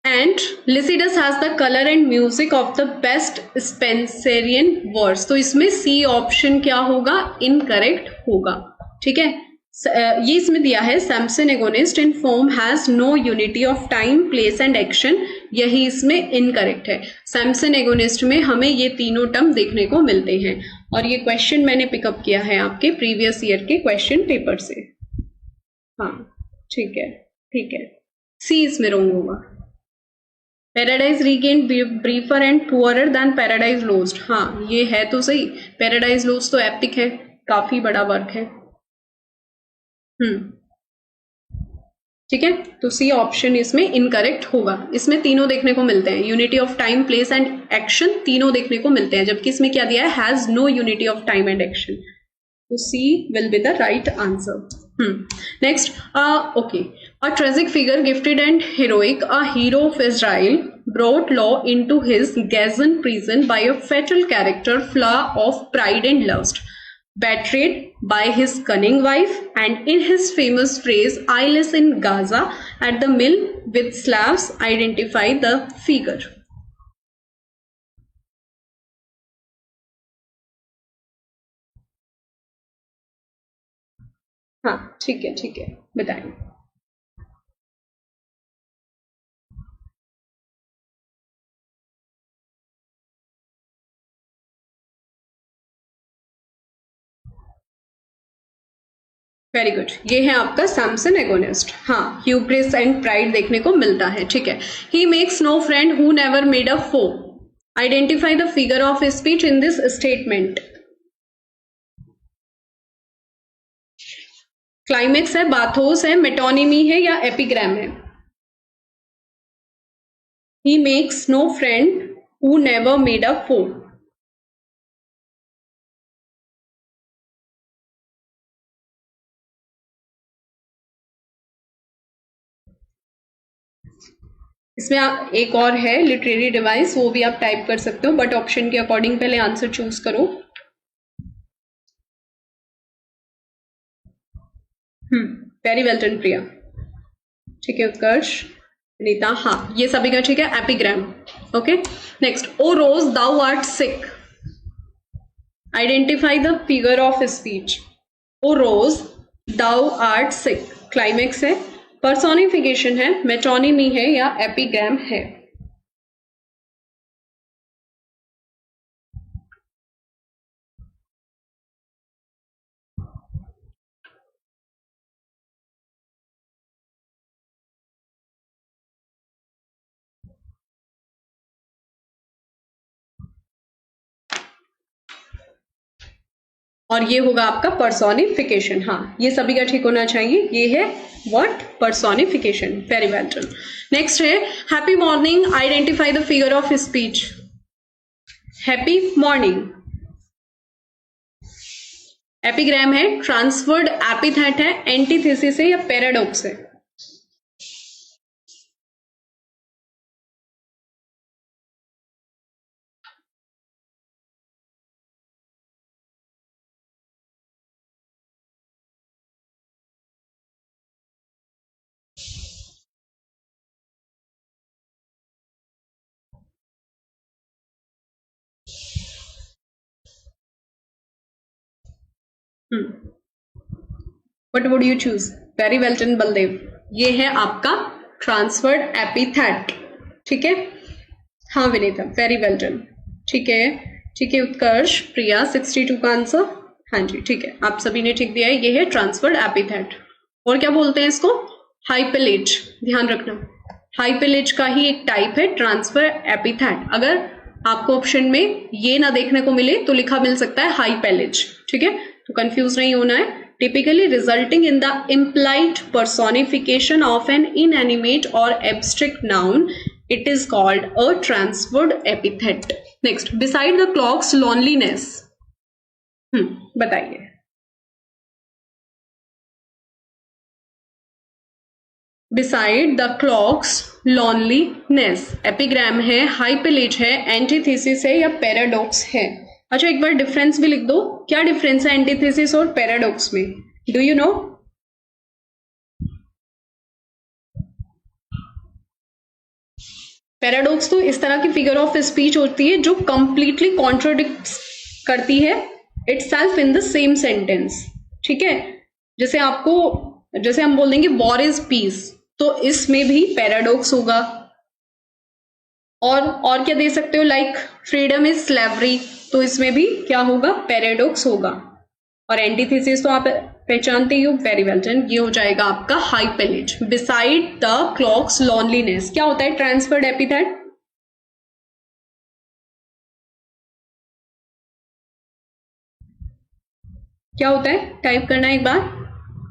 And Lycidas has the color and music of the best Spenserian verse, तो इसमें C option क्या होगा, incorrect होगा, ठीक है। ये इसमें दिया है Samson Agonistes in form has no unity of time, place and action, यही इसमें इनकरेक्ट है। सैमसन एगोनिस्ट में हमें ये तीनों टर्म देखने को मिलते हैं, और ये क्वेश्चन मैंने पिकअप किया है आपके प्रीवियस ईयर के क्वेश्चन पेपर से। हाँ, ठीक है, ठीक है, सी इसमें रॉन्ग होगा। Paradise Regained briefer and poorer than Paradise Lost, हाँ ये है तो सही। पैराडाइज लोस्ट तो एपिक है, काफी बड़ा वर्क है। ठीक है, तो सी ऑप्शन इसमें इनकरेक्ट होगा। इसमें तीनों देखने को मिलते हैं, unity of time, place and action, तीनों देखने को मिलते हैं, जबकि इसमें क्या दिया है, has no unity of time and action. तो C will be the right answer. Next, okay, a tragic figure gifted and heroic, a hero of Israel brought law into his Gazan prison by a fatal character flaw of pride and lust, betrayed by his cunning wife, and in his famous phrase "I live in Gaza at the mill with slaves," identify the figure. हाँ, ठीक है, ठीक है, बताइए। Very good, ये है आपका Samson Agonistes. हाँ, ह्यूब्रिस एंड प्राइड देखने को मिलता है, ठीक है। He makes no friend who never made a foe, identify the figure of speech in this statement. Climax है, बाथोस है, मेटोनिमी है या एपिग्राम है? He makes no friend who never made a foe, इसमें एक और है लिटरेरी डिवाइस, वो भी आप टाइप कर सकते हो, बट ऑप्शन के अकॉर्डिंग पहले आंसर चूज करो। वेरी वेल डन प्रिया। ठीक है उत्कर्ष, नीता, हाँ ये सभी का ठीक है। Epigram, okay. Next, O rose thou art sick, identify the figure of speech. O rose thou art sick, climax है, पर्सोनिफिकेशन है, मेटोनिमी है या एपिग्राम है? और ये होगा आपका पर्सोनिफिकेशन। हाँ ये सभी का ठीक होना चाहिए। ये है what? Personification. Very well done. Next है happy morning, identify the figure of speech. Happy morning epigram है, ट्रांसफर्ड एपिथेट है, एंटीथेसिस है या पैराडॉक्स है? What would you choose? Very well done Baldev. ये है आपका ट्रांसफर्ड एपिथेट। ठीक है, हाँ विनीता, वेरी वेल डन। ठीक है, ठीक है उत्कर्ष, प्रिया, 62 का आंसर। हाँ जी ठीक है, आप सभी ने ठीक दिया है। ये है ट्रांसफर्ड एपिथेट। और क्या बोलते हैं इसको? हाइपेलेज। ध्यान रखना, हाइपेलेज का ही एक टाइप है ट्रांसफर एपिथेट। अगर आपको ऑप्शन में ये ना देखने को मिले तो लिखा मिल सकता है हाइपेलेज। ठीक है, तो कंफ्यूज नहीं होना है। Typically resulting in the implied personification of an inanimate or abstract noun, it is called a transferred epithet. Next, beside the clock's loneliness. बताइए। Beside the clock's loneliness, epigram है, हाइपेलेज है, एंटीथेसिस है या पैराडॉक्स है? अच्छा एक बार डिफरेंस भी लिख दो। क्या डिफरेंस है एंटीथेसिस और पैराडॉक्स में? Do you know? पैराडॉक्स तो इस तरह की फिगर ऑफ स्पीच होती है जो कंप्लीटली कॉन्ट्रोडिक्ट करती है itself in the same sentence. ठीक है, जैसे हम बोल देंगे वॉर इज पीस, तो इसमें भी पैराडॉक्स होगा। और क्या दे सकते हो, लाइक फ्रीडम इज स्लेवरी, तो इसमें भी क्या होगा? पैराडॉक्स होगा। और एंटीथेसिस तो आप पहचानते ही हो। वेरी वेल डन, ये हो जाएगा आपका हाइपेलेज। बिसाइड द क्लॉक्स लॉनलीनेस क्या होता है? Transferred epithet. क्या होता है? टाइप करना एक बार,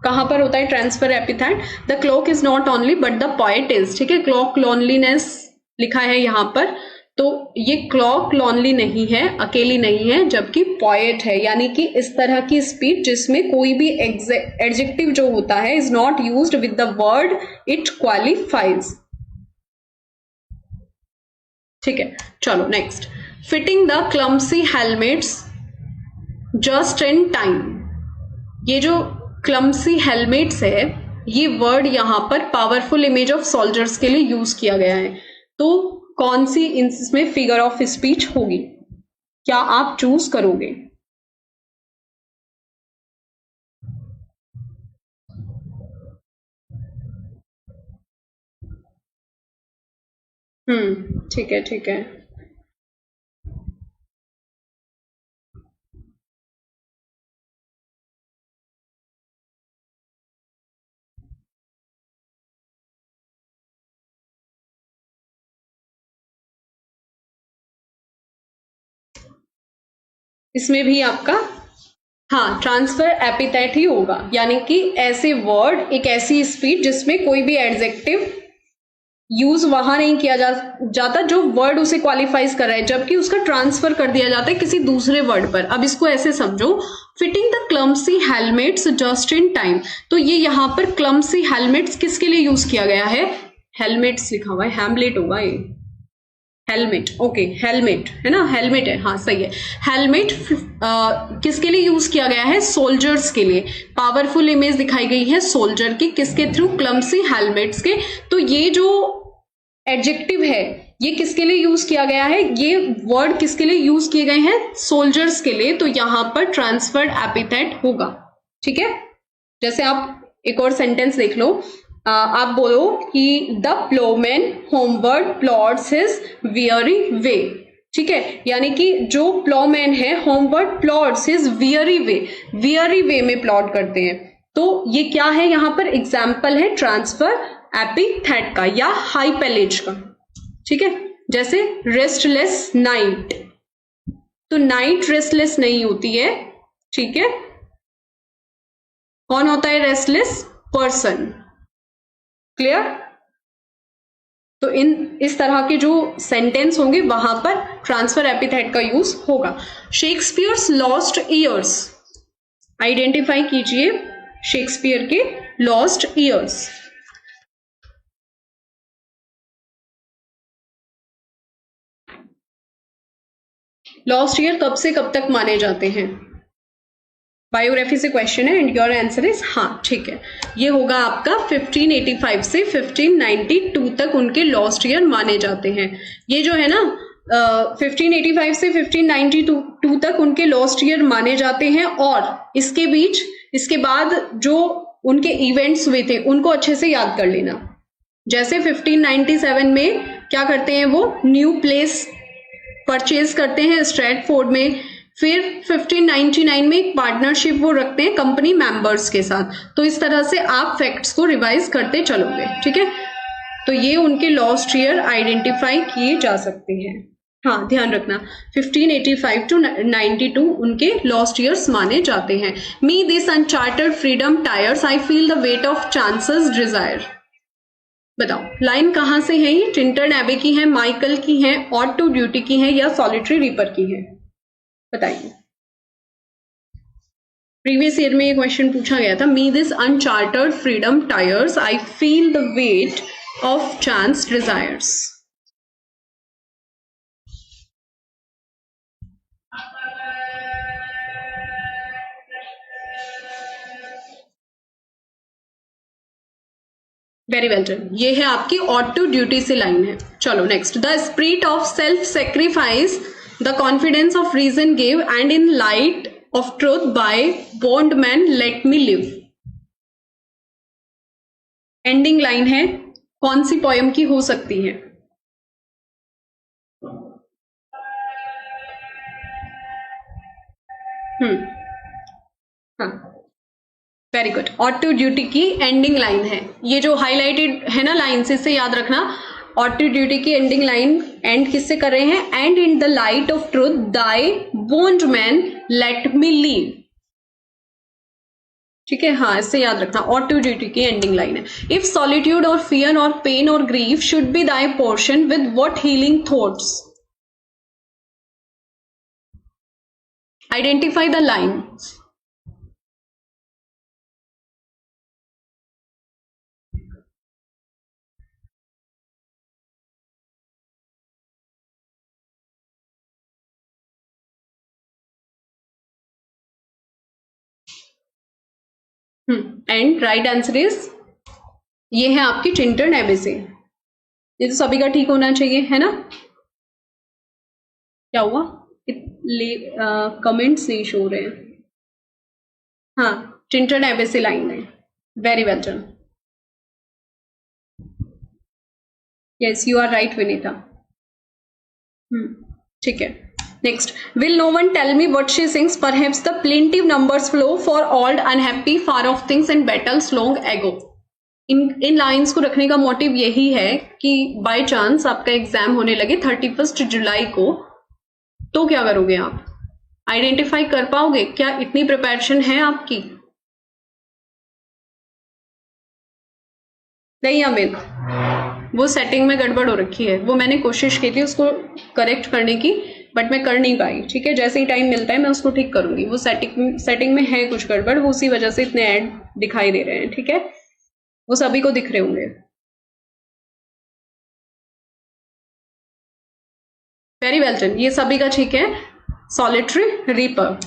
कहां पर होता है transfer epithet? The clock is not only but the poet is. ठीक है, क्लॉक लॉनलीनेस लिखा है यहां पर, तो ये क्लॉक लॉनली नहीं है, अकेली नहीं है, जबकि पोएट है। यानी कि इस तरह की स्पीच जिसमें कोई भी एडजेक्टिव जो होता है is not used with the word it qualifies. ठीक है, चलो next, fitting the clumsy helmets just in time. ये जो क्लम्सी हेलमेट्स है, ये वर्ड यहां पर पावरफुल इमेज ऑफ सोल्जर्स के लिए यूज किया गया है। तो कौन सी इसमें फिगर ऑफ स्पीच होगी? क्या आप चूज करोगे? ठीक है, ठीक है। इसमें भी आपका हाँ ट्रांसफर एपिथेट ही होगा। यानी कि ऐसे वर्ड, एक ऐसी स्पीच जिसमें कोई भी एडजेक्टिव यूज वहां नहीं किया जाता जो वर्ड उसे क्वालिफाइज कर रहा है, जबकि उसका ट्रांसफर कर दिया जाता है किसी दूसरे वर्ड पर। अब इसको ऐसे समझो, fitting the clumsy helmets just in time. तो ये यहाँ पर क्लम्सी हेलमेट्स किसके लिए यूज किया गया है? हेलमेट्स लिखा हुआ है, हैमलेट होगा ये, हेलमेट, ओके हेलमेट है ना, हेलमेट है, हाँ सही है। हेलमेट किसके लिए यूज किया गया है? सोल्जर्स के लिए। पावरफुल इमेज दिखाई गई है सोल्जर की, किसके थ्रू? क्लम्सी हेलमेट्स के। तो ये जो एडजेक्टिव है ये किसके लिए यूज किया गया है? ये वर्ड किसके लिए यूज किए गए हैं? सोल्जर्स के लिए। तो यहां पर ट्रांसफर्ड एपिथेट होगा, ठीक है। जैसे आप एक और सेंटेंस देख लो, आप बोलो कि the ploughman homeward plods his weary way, ठीक है, यानी कि जो प्लोमैन है homeward plods his weary way में प्लॉट करते हैं। तो ये क्या है? यहां पर एग्जाम्पल है ट्रांसफर एपिथेट का या हाइपेलेज का, ठीक है। जैसे रेस्टलेस नाइट, तो नाइट रेस्टलेस नहीं होती है, ठीक है। कौन होता है रेस्टलेस? Person, clear. तो इस तरह के जो सेंटेंस होंगे वहां पर ट्रांसफर एपिथेट का यूज होगा। शेक्सपियर्स लॉस्ट ईयर्स, आइडेंटिफाई कीजिए शेक्सपियर के लॉस्ट ईयर्स। लॉस्ट ईयर कब से कब तक माने जाते हैं? बायोग्राफी से क्वेश्चन है एंड योर आंसर इज हाँ, ठीक है। ये होगा आपका 1585 से 1592 तक उनके लॉस्ट ईयर माने जाते हैं। ये जो है ना 1585 से 1592 तक उनके लॉस्ट ईयर माने जाते हैं, और इसके बीच इसके बाद जो उनके इवेंट्स हुए थे उनको अच्छे से याद कर लेना। जैसे 1597 में क्या करते हैं वो? न्यू प्लेस परचेज करते हैं स्ट्रैटफोर्ड में। फिर 1599 में एक पार्टनरशिप वो रखते हैं कंपनी मेंबर्स के साथ। तो इस तरह से आप फैक्ट्स को रिवाइज करते चलोगे, ठीक है। तो ये उनके लॉस्ट ईयर आइडेंटिफाई किए जा सकते हैं। हाँ ध्यान रखना 1585 टू 92 उनके लॉस्ट ईयर्स माने जाते हैं। Me this unchartered freedom tires, I feel the weight of chances desire. बताओ लाइन कहां से है? ये टिंटन एबे की है, माइकल की है, ऑड टू ड्यूटी की है, या सॉलिटरी रीपर की है? बताइए। प्रीवियस ईयर में ये क्वेश्चन पूछा गया था। Me this unchartered freedom tires, I feel the weight of chance desires. Very well done, ये है आपकी ऑड टू ड्यूटी से लाइन है। चलो next, the spirit of self sacrifice the confidence of reason give and in light of truth by bondman let me live. Ending line है, कौन सी poem की हो सकती है? हाँ very good, ode to duty की एंडिंग लाइन है। ये जो हाईलाइटेड है ना लाइन, से इससे याद रखना ऑड टू ड्यूटी की एंडिंग लाइन एंड किससे कर रहे हैं? And in the light of truth thy bondman let me live, ठीक है। हाँ इससे याद रखना ऑड टू ड्यूटी की एंडिंग लाइन है। इफ सॉलिट्यूड और फियर और पेन और grief should be thy portion with what healing thoughts, identify the line. And right answer is ये है आपकी टिंटन एबे से। ये तो सभी का ठीक होना चाहिए है ना। क्या हुआ? कमेंट्स नहीं शो रहे हैं। हाँ टिंटन एबे से लाइन है, very well done, yes you are right Vinita. ठीक है next, will no one tell me what she sings, perhaps the plaintive numbers flow for old unhappy far off things and battles long ago. In lines को रखने का motive यही है कि by chance आपका exam होने लगे 31 जुलाई को, तो क्या करोगे आप? आइडेंटिफाई कर पाओगे क्या? इतनी प्रिपरेशन है आपकी? नहीं अमित, वो सेटिंग में गड़बड़ हो रखी है, वो मैंने कोशिश की थी उसको करेक्ट करने की बट मैं कर नहीं पाई, ठीक है। जैसे ही टाइम मिलता है मैं उसको ठीक करूंगी। वो सेटिंग में है कुछ गड़बड़, वो उसी वजह से इतने ऐड दिखाई दे रहे हैं, ठीक है। वो सभी को दिख रहे होंगे। वेरी वेल डन, ये सभी का ठीक है। Solitary reaper,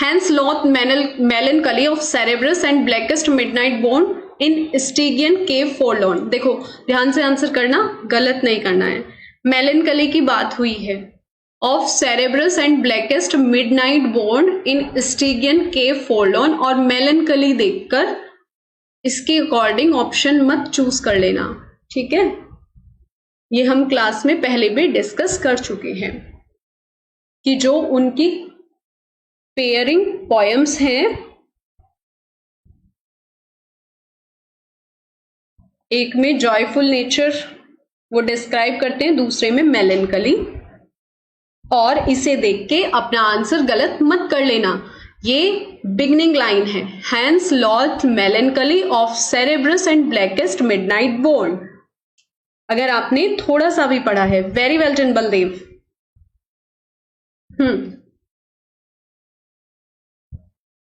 hence loathed melancholy of Cerberus and blackest midnight born in Stygian cave forlorn. देखो ध्यान से आंसर करना, गलत नहीं करना है। मेलनकली की बात हुई है, of Cerberus and blackest midnight born in Stygian cave forlorn, और मेलनकली देखकर इसके अकॉर्डिंग ऑप्शन मत चूज कर लेना, ठीक है। ये हम क्लास में पहले भी डिस्कस कर चुके हैं कि जो उनकी पेयरिंग पोएम्स हैं, एक में जॉयफुल नेचर वो डिस्क्राइब करते हैं, दूसरे में मेलनकली, और इसे देख के अपना आंसर गलत मत कर लेना। ये बिगनिंग लाइन है, hence loathed melancholy of Cerberus and blackest midnight born. अगर आपने थोड़ा सा भी पढ़ा है, वेरी वेल डन बलदेव।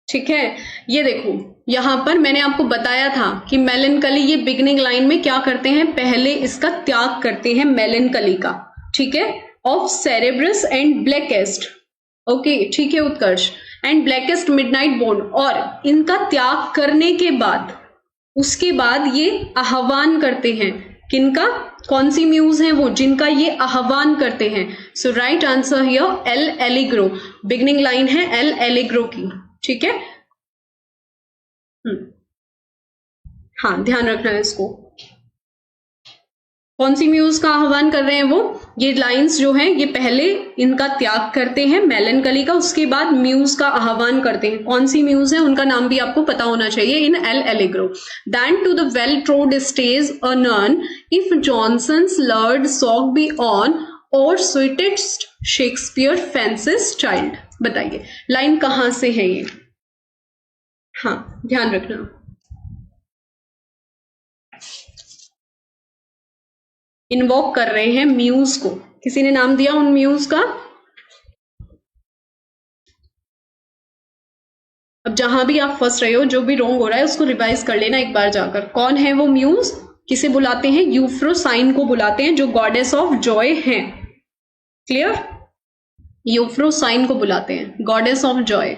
ठीक है, ये देखो यहां पर मैंने आपको बताया था कि मेलनकली ये बिगनिंग लाइन में क्या करते हैं, पहले इसका त्याग करते हैं मेलनकली का, ठीक है, of Cerberus and blackest, okay ठीक है उत्कर्ष, एंड ब्लैकेस्ट मिडनाइट बोर्न, और इनका त्याग करने के बाद उसके बाद ये आह्वान करते हैं, किनका, कौन सी म्यूज है वो जिनका ये आह्वान करते हैं। So right answer here L'Allegro, beginning line है एल एलिग्रो की, ठीक है। हाँ ध्यान रखना है इसको, कौन सी म्यूज का आह्वान कर रहे हैं वो, ये लाइंस जो हैं ये पहले इनका त्याग करते हैं मेलनकली का, उसके बाद म्यूज का आह्वान करते हैं। कौन सी म्यूज है उनका नाम भी आपको पता होना चाहिए in L'Allegro. Then to the well trod stage anon if Jonson's learned song be on और स्वीटेस्ट शेक्सपियर फैंसिस चाइल्ड। बताइए लाइन कहां से है ये, हाँ ध्यान रखना। इन्वोक कर रहे हैं म्यूज को, किसी ने नाम दिया उन म्यूज का। अब जहां भी आप फंस रहे हो, जो भी रॉन्ग हो रहा है उसको रिवाइज कर लेना एक बार जाकर। कौन है वो म्यूज, किसे बुलाते हैं, यूफ्रोसाइन को बुलाते हैं, जो गॉडेस ऑफ जॉय हैं। क्लियर, यूफ्रोसाइन को बुलाते हैं गॉडेस ऑफ जॉय,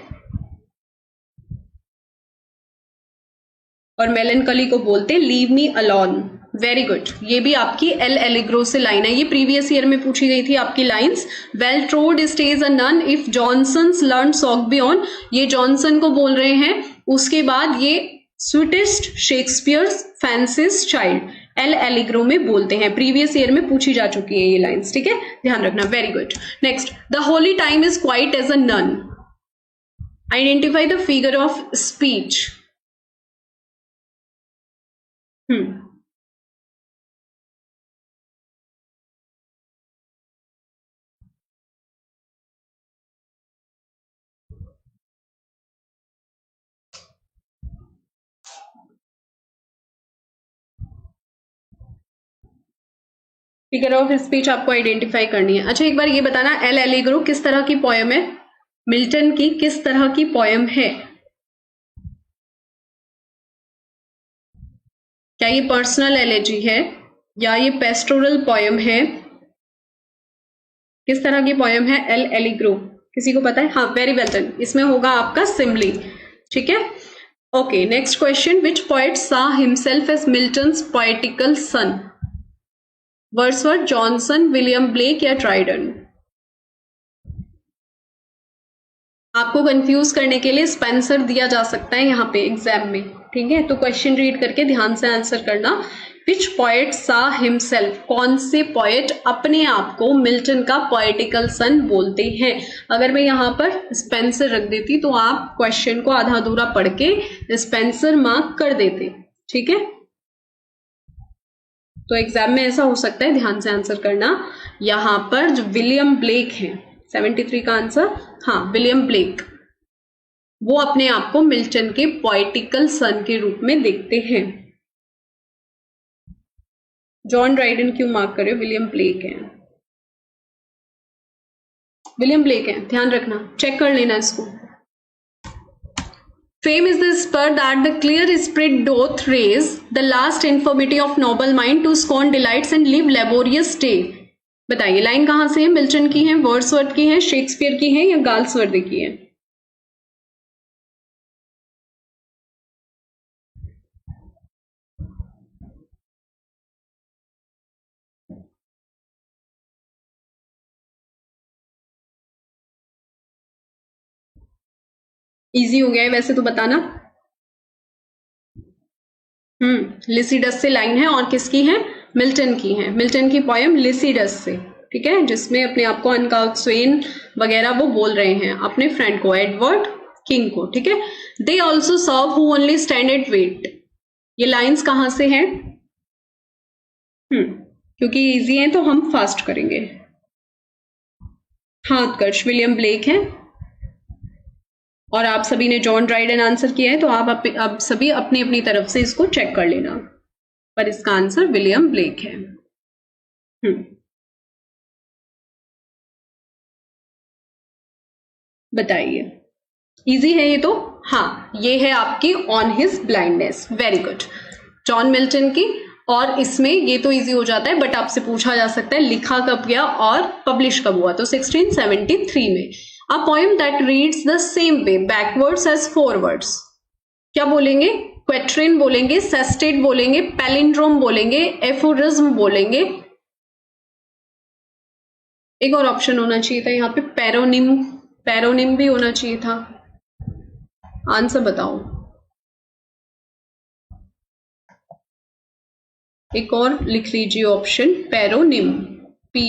और मेलनकली को बोलते हैं leave me alone. Very good, ये भी आपकी एल एलिग्रो से लाइन है, ये प्रीवियस ईयर में पूछी गई थी आपकी lines. Well trod stage anon if Jonson's learned song be on, ये जॉनसन को बोल रहे हैं, उसके बाद ये sweetest Shakespeare fancy's child L'Allegro में बोलते हैं, प्रीवियस ईयर में पूछी जा चुकी है ये लाइंस, ठीक है ध्यान रखना। Very good, next, the holy time is quiet as a nun, identify the figure of speech. Figure of speech आपको आइडेंटिफाई करनी है। अच्छा एक बार ये बताना, एल एलिग्रो किस तरह की पोयम है, मिल्टन की किस तरह की पोयम है? क्या ये पर्सनल एलेजी है या ये पेस्टोरल पोयम है? किस तरह की पोयम है एल एलिग्रो, किसी को पता है? हाँ वेरी वेल डन, इसमें होगा आपका सिमली, ठीक है। ओके नेक्स्ट क्वेश्चन, विच पोएट सा हिमसेल्फ एज मिल्टन्स पोएटिकल सन? वर्ड्सवर्थ, जॉनसन, विलियम ब्लेक या ड्राइडन? आपको कंफ्यूज करने के लिए स्पेंसर दिया जा सकता है यहाँ पे एग्जाम में, ठीक है, तो क्वेश्चन रीड करके ध्यान से आंसर करना। विच पोएट सा हिमसेल्फ, कौन से पोएट अपने आप को मिल्टन का पोएटिकल सन बोलते हैं? अगर मैं यहाँ पर स्पेंसर रख देती तो आप क्वेश्चन को आधा अधूरा पढ़ के स्पेंसर मार्क कर देते, ठीक है। तो एग्जाम में ऐसा हो सकता है, ध्यान से आंसर करना। यहाँ पर जो विलियम ब्लेक है, 73 का आंसर, हाँ विलियम ब्लेक, वो अपने आप को मिल्टन के पोएटिकल सन के रूप में देखते हैं। जॉन ड्राइडन क्यों मार्क करे, विलियम ब्लेक है, विलियम ब्लेक है, ध्यान रखना, चेक कर लेना इसको। Fame is the spur that the clear spirit doth raise, the last infirmity of noble mind to scorn delights and live laborious day. बताइए लाइन कहाँ से है, मिल्टन की है, वर्ड्सवर्थ की है, शेक्सपियर की है या गाल्सवर्दी की है? इजी हो गया है वैसे तो, बताना। लिसिडस से लाइन है और किसकी है, मिल्टन की है, मिल्टन की पोयम लिसिडस से, ठीक है, जिसमें अपने आप को अनकाउक्सवेन वगैरह वो बोल रहे हैं अपने फ्रेंड को, एडवर्ड किंग को, ठीक है। They also serve who only stand at wait, ये लाइंस कहां से हैं? क्योंकि इजी है तो हम फास्ट करेंगे। हाँ उत्कर्ष, विलियम ब्लेक है, और आप सभी ने जॉन ड्राइडन आंसर किया है, तो आप सभी अपनी अपनी तरफ से इसको चेक कर लेना, पर इसका आंसर विलियम ब्लेक है। बताइए, इजी है ये तो। हाँ, ये है आपकी on his blindness, very good, John Milton की। और इसमें ये तो इजी हो जाता है, बट आपसे पूछा जा सकता है लिखा कब गया और पब्लिश कब हुआ, तो 1673 में। A poem that reads the same way backwards as forwards, क्या बोलेंगे? क्वेट्रिन बोलेंगे, सेस्टेट बोलेंगे, पैलिंड्रोम बोलेंगे, एफोरिज्म बोलेंगे। एक और ऑप्शन होना चाहिए था यहाँ पे, पैरोनिम, पैरोनिम भी होना चाहिए था। आंसर बताओ। एक और लिख लीजिए option, पैरोनिम, P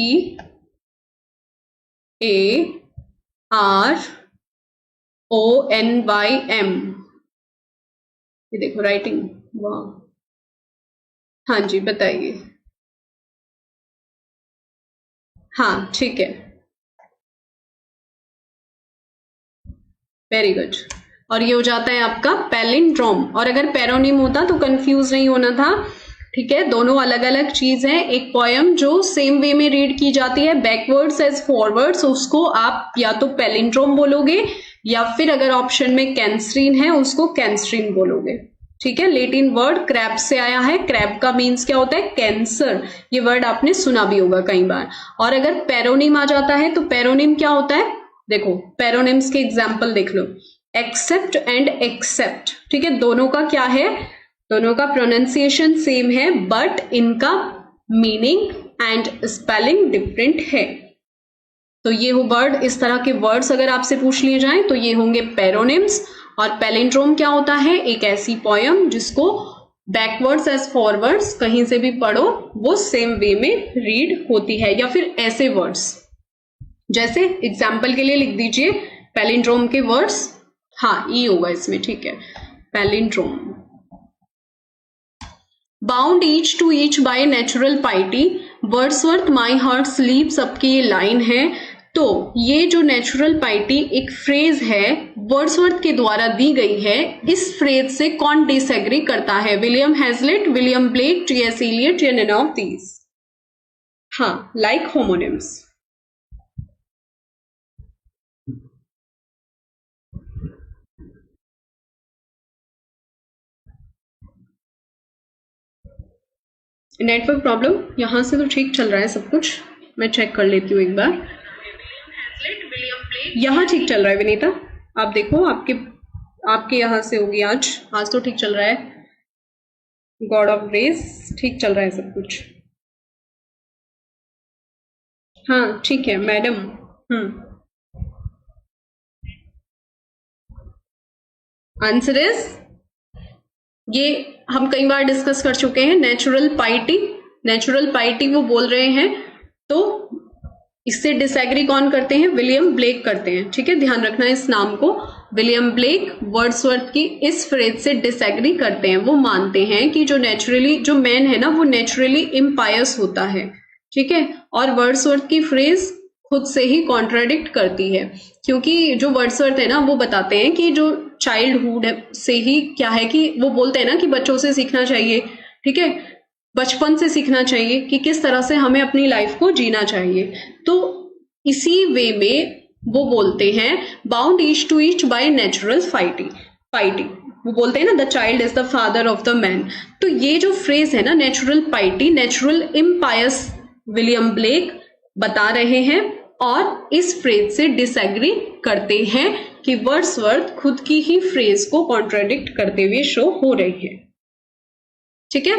A R O N Y M, ये देखो राइटिंग, वाह। हाँ जी बताइए। हाँ ठीक है, वेरी गुड। और ये हो जाता है आपका पैलिंड्रोम, और अगर पैरोनिम होता तो कंफ्यूज नहीं होना था, ठीक है, दोनों अलग अलग चीज है। एक पोयम जो सेम वे में रीड की जाती है बैकवर्ड्स एज फॉरवर्ड्स, उसको आप या तो पैलिंड्रोम बोलोगे, या फिर अगर ऑप्शन में कैंसरीन है उसको कैंसरीन बोलोगे, ठीक है। लेटिन वर्ड क्रैब से आया है, क्रैब का मीन्स क्या होता है, कैंसर, ये वर्ड आपने सुना भी होगा कई बार। और अगर पैरोनिम आ जाता है तो पैरोनिम क्या होता है, देखो पैरोनिम्स के एग्जाम्पल देख लो, एक्सेप्ट एंड एक्सेप्ट, ठीक है, दोनों का क्या है, दोनों का प्रोनाउंसिएशन सेम है, बट इनका मीनिंग एंड स्पेलिंग डिफरेंट है। तो ये हो वर्ड, इस तरह के वर्ड्स अगर आपसे पूछ लिए जाएं तो ये होंगे पैरोनिम्स। और पैलिंड्रोम क्या होता है, एक ऐसी पोयम जिसको बैकवर्ड्स एज फॉरवर्ड्स कहीं से भी पढ़ो वो सेम वे में रीड होती है, या फिर ऐसे वर्ड्स जैसे एग्जाम्पल के लिए लिख दीजिए पैलिंड्रोम के वर्ड्स, हाँ ई होगा इसमें, ठीक है, palindrome. Bound each to each by natural piety, Wordsworth my heart leaps up की ये लाइन है। तो ये जो नेचुरल पाइटी एक फ्रेज है वर्ड्सवर्थ के द्वारा दी गई है, इस फ्रेज से कौन डिसएग्री करता है, William Hazlitt, William Blake, T S. Eliot या नन ऑफ दीज? हाँ, लाइक होमोनिम्स। नेटवर्क प्रॉब्लम, यहां से तो ठीक चल रहा है सब कुछ, मैं चेक कर लेती हूँ एक बार। यहाँ ठीक चल रहा है विनीता, आप देखो आपके यहाँ से होगी, आज तो ठीक चल रहा है, गॉड ऑफ ग्रेस, ठीक चल रहा है सब कुछ। हाँ ठीक है मैडम। आंसर इज, ये हम कई बार डिस्कस कर चुके हैं, नेचुरल पाइटी, नेचुरल पाइटी वो बोल रहे हैं, तो इससे डिसएग्री कौन करते हैं, विलियम ब्लेक करते हैं, ठीक है, ध्यान रखना इस नाम को, विलियम ब्लेक वर्ड्सवर्थ की इस फ्रेज से डिसएग्री करते हैं। वो मानते हैं कि जो नेचुरली, जो मैन है ना वो नेचुरली इम्पायस होता है, ठीक है, और वर्ड्सवर्थ की फ्रेज खुद से ही कॉन्ट्राडिक्ट करती है, क्योंकि जो वर्ड्सवर्थ है ना वो बताते हैं कि जो चाइल्डहुड से ही क्या है कि वो बोलते हैं ना कि बच्चों से सीखना चाहिए, ठीक है, बचपन से सीखना चाहिए कि किस तरह से हमें अपनी लाइफ को जीना चाहिए। तो इसी वे में वो बोलते हैं bound each to each by natural piety, वो बोलते हैं ना the child is the father of the man. तो ये जो फ्रेज है ना natural piety, natural impious, William Blake बता रहे हैं और इस फ्रेज से डिसएग्री करते हैं कि वर्ड्सवर्थ खुद की ही फ्रेज को कॉन्ट्राडिक्ट करते हुए शो हो रही है। ठीक है,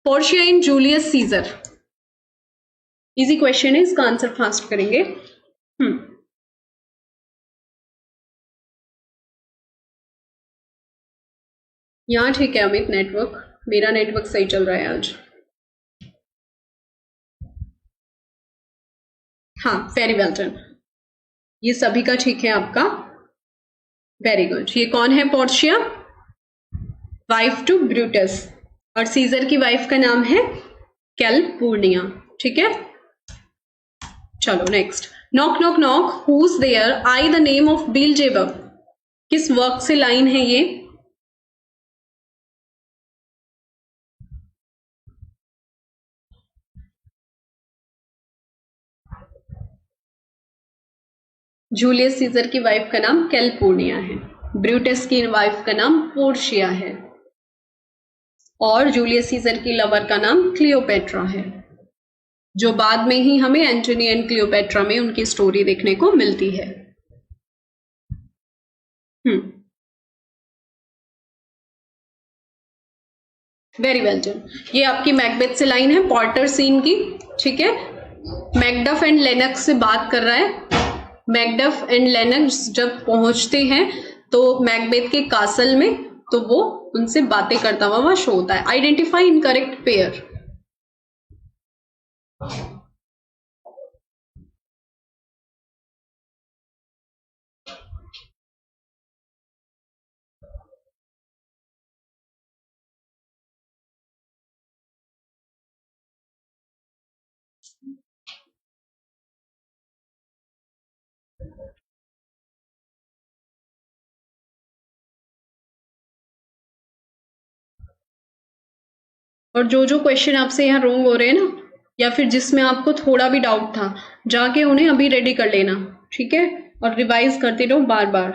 पोर्शिया इन जूलियस सीजर, इजी क्वेश्चन है, इसका आंसर फास्ट करेंगे। यहाँ ठीक है अमित, नेटवर्क, मेरा नेटवर्क सही चल रहा है आज। हाँ, वेरी वेल डन, ये सभी का ठीक है आपका, वेरी गुड। ये कौन है? पोर्शिया, वाइफ टू ब्रूटस, और सीजर की वाइफ का नाम है कैलपुर्निया। ठीक है, चलो next. Knock knock knock who's there I the name of Beelzebub, किस वर्क से लाइन है ये? जूलियस सीजर की वाइफ का नाम कैलपुर्निया है, ब्रूटस की वाइफ का नाम पोर्शिया है, और जूलियस सीजर की लवर का नाम क्लियोपेट्रा है, जो बाद में ही हमें एंटोनी एंड क्लियोपेट्रा में उनकी स्टोरी देखने को मिलती है। वेरी वेल डन, ये आपकी मैकबेथ से लाइन है, पॉर्टर सीन की। ठीक है, मैकडफ एंड लेनक्स से बात कर रहा है। मैकडफ एंड लेनक्स जब पहुंचते हैं तो मैकबेथ के कासल में, तो वो उनसे बातें करता हुआ वहां शो होता है। आइडेंटिफाई इनकरेक्ट पेयर, और जो जो क्वेश्चन आपसे यहाँ रोंग हो रहे हैं ना, या फिर जिसमें आपको थोड़ा भी डाउट था, जाके उन्हें अभी रेडी कर लेना। ठीक है, और रिवाइज करते रहो बार बार।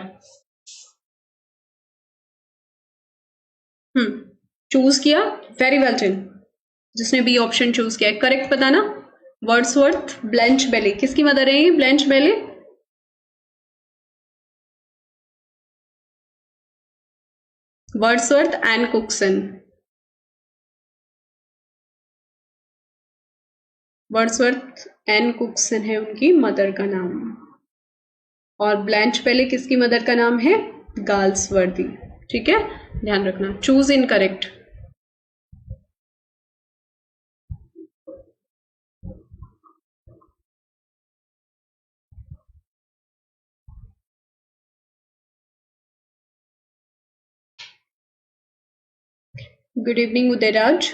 चूज किया, वेरी वेल डन, जिसने बी ऑप्शन चूज किया है करेक्ट बताना। वर्ड्सवर्थ, ब्लेंच बेली, किसकी मदर है ये ब्लेंच बेली? वर्ड्सवर्थ एंड कुक्सन, वर्ड्सवर्थ एंड कुक्सन है उनकी मदर का नाम, और ब्लेंच बेली किसकी मदर का नाम है? गाल्सवर्दी। ठीक है, ध्यान रखना, choose in correct. Good evening Udayraj.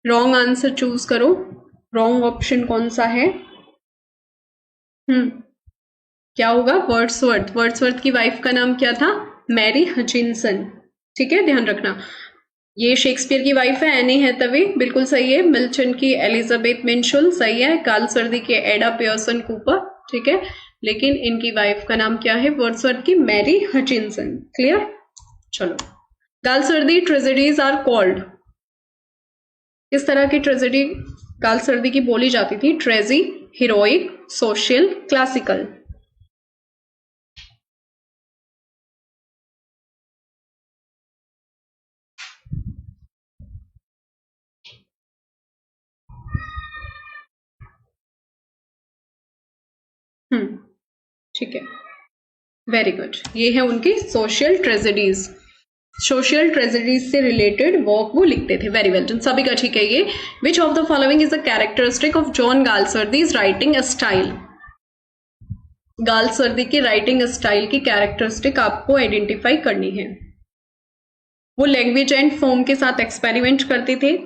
Wrong answer choose करो, रॉन्ग ऑप्शन कौन सा है? क्या होगा? वर्ड्सवर्थ, वर्ड्सवर्थ की वाइफ का नाम क्या था? Mary Hutchinson. ठीक है, ध्यान रखना, ये शेक्सपियर की वाइफ है, एनी हैथवे, बिल्कुल सही है। मिल्टन की एलिजाबेथ मिंशुल, सही है। गाल्सवर्दी के एडा पियर्सन कूपर, ठीक है, लेकिन इनकी वाइफ का नाम क्या है वर्ड्सवर्थ की? Mary Hutchinson. क्लियर? चलो, गाल्सवर्दी ट्रेजेडीज आर कॉल्ड, किस तरह की ट्रेजेडी गाल्सवर्दी की बोली जाती थी? Tragic, heroic, social, classical. ठीक है, वेरी गुड, ये है उनकी सोशल ट्रेजेडीज। सोशल ट्रेजेडीज से रिलेटेड वर्क वो लिखते थे। वेरी वेल, सभी का ठीक है ये। Which of the following is a characteristic of John Galsworthy's writing style? Galsworthy की राइटिंग स्टाइल की कैरेक्टरिस्टिक आपको आइडेंटिफाई करनी है। वो लैंग्वेज एंड फॉर्म के साथ एक्सपेरिमेंट करते थे,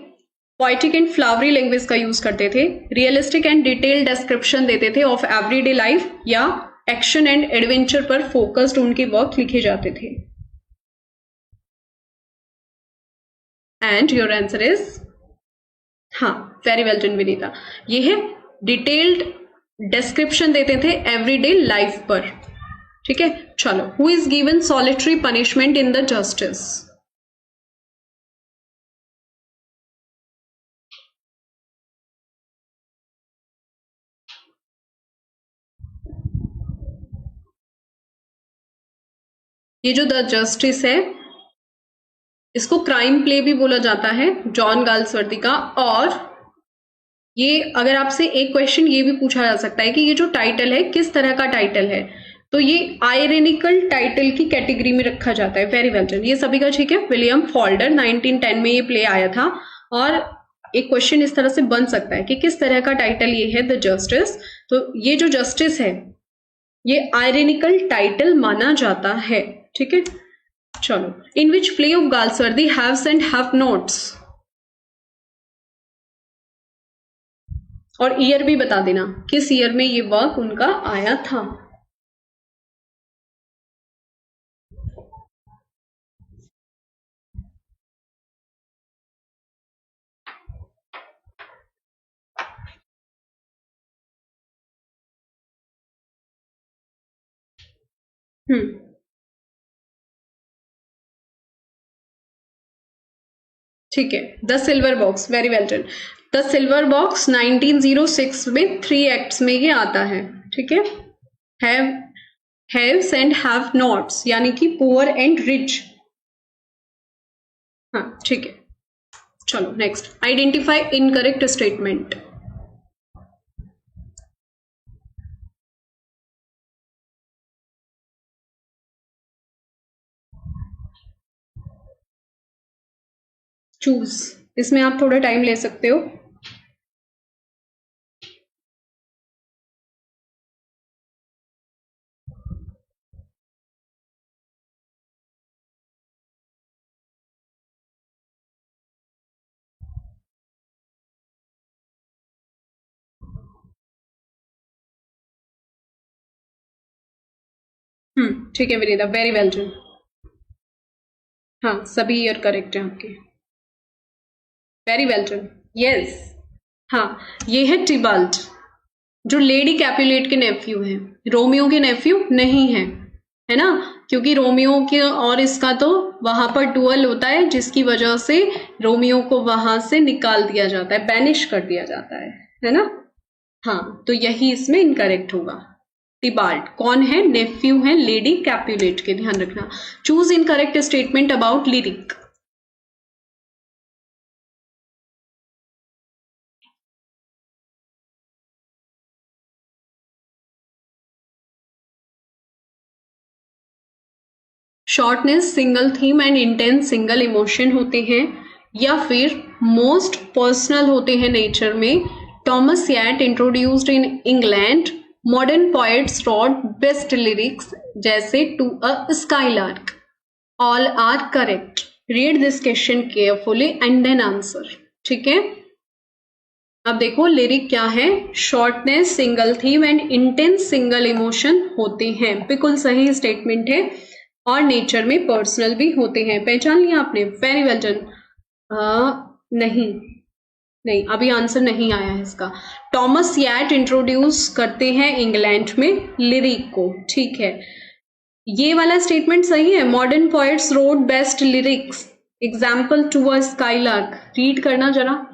पोएटिक एंड फ्लावरी लैंग्वेज का यूज करते थे, रियलिस्टिक एंड डिटेल डिस्क्रिप्शन देते थे ऑफ एवरीडे लाइफ, या एक्शन एंड एडवेंचर पर फोकस्ड उनके वर्क लिखे जाते थे। एंड योर आंसर इज हाँ, वेरी वेल डन विनीता, ये है डिटेल्ड डिस्क्रिप्शन देते थे एवरीडे लाइफ पर, ठीक है। चलो, who is given solitary punishment in the justice? ये जो द जस्टिस है, इसको क्राइम प्ले भी बोला जाता है, जॉन गाल्सवर्दी का। और ये अगर आपसे एक क्वेश्चन ये भी पूछा जा सकता है कि ये जो टाइटल है किस तरह का टाइटल है, तो ये आयरेनिकल टाइटल की कैटेगरी में रखा जाता है। वेरी वेल डन, ये सभी का ठीक है। विलियम फॉल्डर 1910 में ये प्ले आया था। और एक क्वेश्चन इस तरह से बन सकता है कि किस तरह का टाइटल ये है, द जस्टिस। तो ये जो जस्टिस है ये आयरेनिकल टाइटल माना जाता है, ठीक है। चलो, in which play of Galsworthy haves and have nots, और ईयर भी बता देना किस ईयर में ये वर्क उनका आया था। ठीक है, the silver box, very well done. The silver box 1906 में 3 एक्ट्स में ये आता है, ठीक है। हैव्स एंड हैव नॉट्स, यानी कि पुअर एंड रिच। हाँ, ठीक है। चलो next, identify incorrect statement. Choose, इसमें आप थोड़ा टाइम ले सकते हो। ठीक है विनीता, वेरी वेल डन। हाँ, सभी ईयर करेक्ट है आपके, वेरी वेल डन, यस। हाँ, ये है टिबाल्ट, जो लेडी कैपुलेट के नेफ्यू हैं, रोमियो के नेफ्यू नहीं है ना, क्योंकि रोमियो के और इसका तो वहां पर डुअल होता है, जिसकी वजह से रोमियो को वहां से निकाल दिया जाता है, बैनिश कर दिया जाता है ना। हाँ, तो यही इसमें इनकरेक्ट होगा। टिबाल्ट कौन है? नेफ्यू है लेडी कैपुलेट के, ध्यान रखना। Choose incorrect statement about lyric. Shortness single theme and intense single emotion होते हैं, या फिर मोस्ट पर्सनल होते हैं नेचर में। Thomas Wyatt introduced in England, modern poets wrote best lyrics जैसे to a skylark. All are correct. Read this question carefully and then answer, ठीक है। अब देखो लिरिक क्या है, shortness single theme and intense single emotion होते हैं, बिल्कुल सही स्टेटमेंट है। और नेचर में पर्सनल भी होते हैं, पहचान लिया आपने, वेरी वेल डन। नहीं, अभी आंसर नहीं आया है इसका। थॉमस यैट इंट्रोड्यूस करते हैं इंग्लैंड में लिरिक को, ठीक है। ये वाला स्टेटमेंट सही है, modern poets wrote best lyrics example to a skylark. Read करना जरा।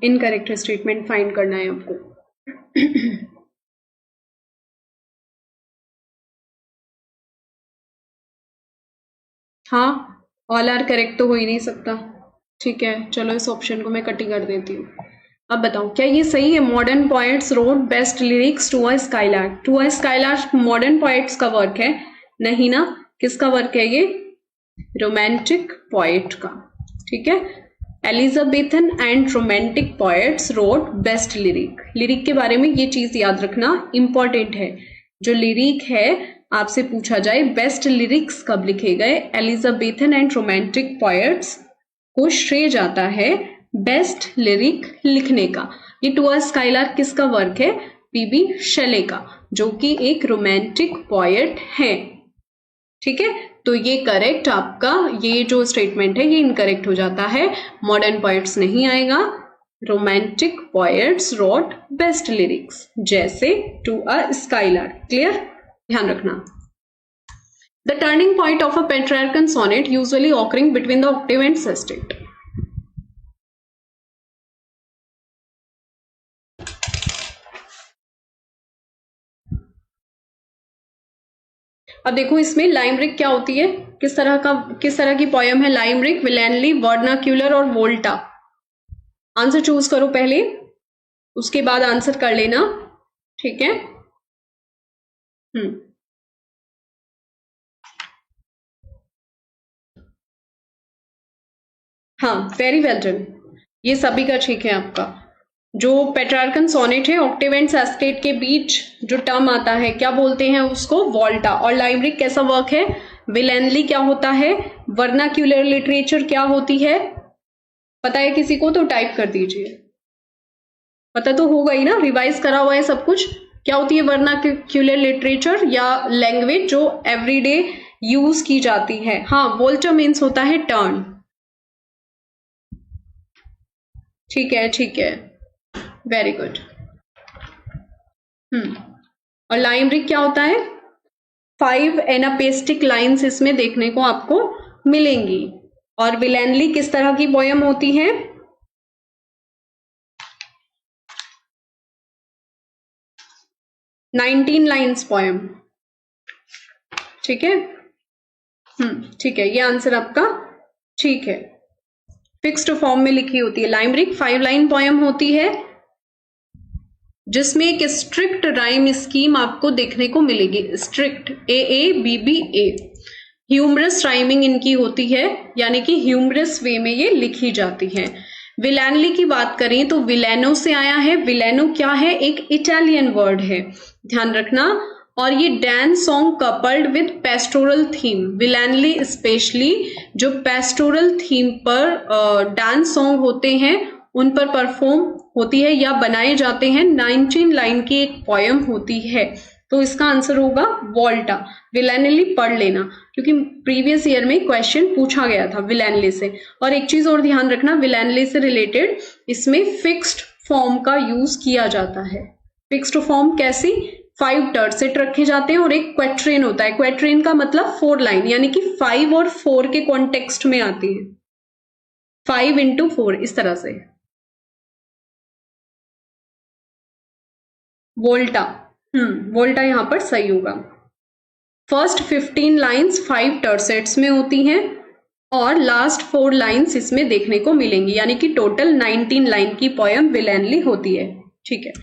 इनकरेक्ट स्टेटमेंट फाइंड करना है आपको। हाँ, ऑल आर करेक्ट तो हो ही नहीं सकता, ठीक है। चलो इस ऑप्शन को मैं कटिंग कर देती हूँ। अब बताओ क्या ये सही है? Modern poets wrote best lyrics to a skylark. To a skylark modern poets का वर्क है? नहीं ना, किसका वर्क है ये? रोमांटिक पोएट का, ठीक है। Elizabethan and romantic poets wrote best lyric. Lyric के बारे में ये चीज याद रखना इंपॉर्टेंट है। जो लिरिक है आपसे पूछा जाए बेस्ट लिरिक्स कब लिखे गए, एलिजाबेथन एंड रोमांटिक पोएट्स को श्रेय जाता है बेस्ट लिरिक लिखने का। ये टू अ स्काईलार्क किसका वर्क है? पीबी शेले का, जो कि एक रोमांटिक पोएट है, ठीक है, तो ये करेक्ट आपका, ये जो स्टेटमेंट है ये इनकरेक्ट हो जाता है, मॉडर्न पोएट्स नहीं आएगा। Romantic poets wrote best lyrics जैसे टू अ स्काईलार्क। क्लियर, ध्यान रखना। The turning point of a Petrarchan sonnet usually occurring between the octave and sestet. अब देखो इसमें लाइमरिक क्या होती है, किस तरह की पोयम है लाइमरिक, विलेनली, वर्नाक्यूलर और वोल्टा। आंसर चूज करो पहले, उसके बाद आंसर कर लेना, ठीक है। हाँ, वेरी वेल डन, ये सभी का ठीक है आपका। जो पेट्रार्कन सोनेट है, ऑक्टेव एंड सेस्टेट के बीच जो टर्म आता है क्या बोलते हैं उसको, वोल्टा। और लाइमरिक कैसा वर्क है, विलेनली क्या होता है, वर्नाक्यूलर लिटरेचर क्या होती है, पता है किसी को तो टाइप कर दीजिए, पता तो होगा ही ना, रिवाइज करा हुआ है सब कुछ। क्या होती है वर्नाक्यूलर लिटरेचर, या लैंग्वेज जो एवरीडे यूज की जाती है। हाँ, वोल्टा मीन्स होता है टर्न, ठीक है, ठीक है, वेरी गुड। और लाइमरिक क्या होता है, 5 एनापेस्टिक लाइंस इसमें देखने को आपको मिलेंगी। और विलेनली किस तरह की पोयम होती है, नाइनटीन लाइन्स पोयम, ठीक है। ठीक है, ये आंसर आपका ठीक है, फिक्स्ड फॉर्म में लिखी होती है। लाइमरिक 5 लाइन पोयम होती है जिसमें एक स्ट्रिक्ट राइम स्कीम आपको देखने को मिलेगी, स्ट्रिक्ट, AABBA। ह्यूमरस राइमिंग इनकी होती है, यानी कि ह्यूमरस वे में ये लिखी जाती है। विलेनली की बात करें तो विलेनो से आया है, विलेनो क्या है, एक इटालियन वर्ड है, ध्यान रखना। और ये dance song coupled with pastoral theme, villanelle specially जो पेस्टोरल थीम पर डांस सॉन्ग होते हैं उन पर परफॉर्म होती है या बनाए जाते हैं। 19 लाइन की एक पोयम होती है, तो इसका आंसर होगा वोल्टा। विलेनली पढ़ लेना, क्योंकि प्रीवियस ईयर में क्वेश्चन पूछा गया था विलेनली से। और एक चीज और ध्यान रखना, विलेनली से रिलेटेड इसमें फिक्स्ड फॉर्म का यूज किया जाता है। फिक्स्ड फॉर्म कैसी, 5 टर्सेट रखे जाते हैं और एक क्वेट्रेन होता है। क्वेट्रेन का मतलब 4 लाइन, यानी कि 5 और 4 के कॉन्टेक्स्ट में आती है, 5 into 4 इस तरह से। वोल्टा, वोल्टा यहां पर सही होगा। फर्स्ट 15 लाइंस 5 टर्सेट्स में होती हैं और लास्ट 4 लाइंस इसमें देखने को मिलेंगी, यानी कि टोटल 19 लाइन की पोयम विलेनली होती है, ठीक है।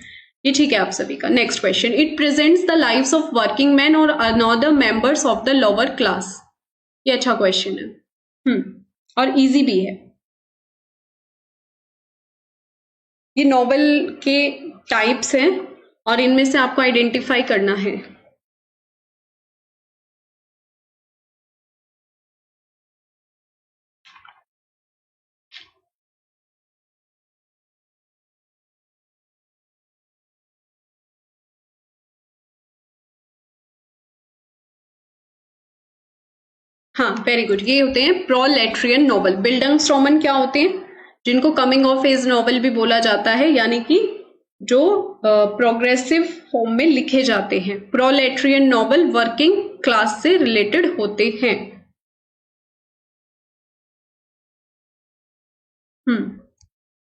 ये ठीक है आप सभी का। Next question, it presents the lives of working man और another members of the lower class. ये अच्छा क्वेश्चन है, और इजी भी है। ये नॉवेल के टाइप्स हैं और इनमें से आपको आइडेंटिफाई करना है। हाँ, वेरी गुड, ये होते हैं प्रोलेट्रियन नॉवल। बिल्डंगस्ट्रॉमन क्या होते हैं, जिनको कमिंग ऑफ एज नॉवल भी बोला जाता है, यानी कि जो प्रोग्रेसिव फॉर्म में लिखे जाते हैं। प्रोलेट्रियन नॉवल वर्किंग क्लास से रिलेटेड होते हैं।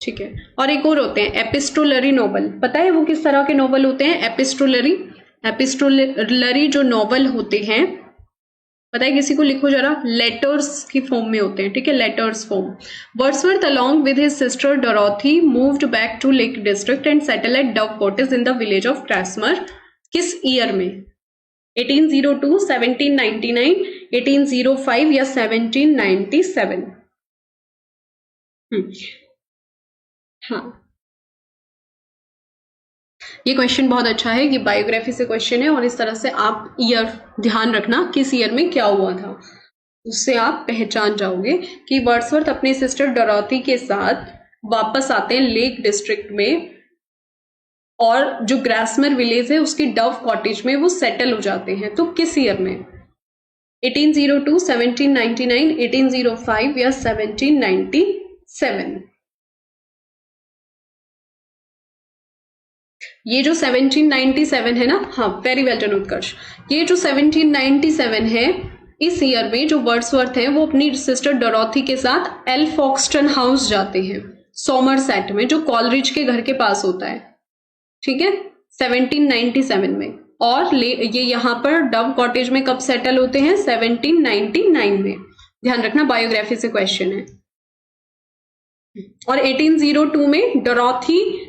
ठीक है। और एक और होते हैं एपिस्टोलरी नॉवल। पता है वो किस तरह के नॉवल होते हैं, एपिस्टोलरी जो नॉवल होते हैं, पता है किसी को, लिखो जरा, लेटर्स की फॉर्म में होते हैं, ठीक है, letters form. Wordsworth along with his sister Dorothy moved back to Lake District and settle at Dove Cottage in the village of Grasmere. किस ईयर में, 1802, 1799, 1805 या 1797? हाँ, ये क्वेश्चन बहुत अच्छा है, ये बायोग्राफी से क्वेश्चन है और इस तरह से आप ईयर ध्यान रखना, किस ईयर में क्या हुआ था, उससे आप पहचान जाओगे कि वर्ड्सवर्थ अपने सिस्टर डोरोथी के साथ वापस आते हैं लेक डिस्ट्रिक्ट में, और जो ग्रासमर विलेज है उसकी डव कॉटेज में वो सेटल हो जाते हैं। तो किस ईयर में, 1802, 1799, 1805 या 1797? ये जो 1797 है ना, हाँ वेरी वेल डन उत्कर्ष, ये जो 1797 है, इस ईयर में जो वर्ड्सवर्थ है वो अपनी सिस्टर डोरोथी के साथ एल्फॉक्सटन हाउस जाते हैं सोमरसेट में, जो कॉलरिज के घर के पास होता है, ठीक है, 1797 में। और ये यहाँ पर डव कॉटेज में कब सेटल होते हैं? 1799 में। ध्यान रखना, बायोग्राफी से क्वेश्चन है। और 1802 में डोरोथी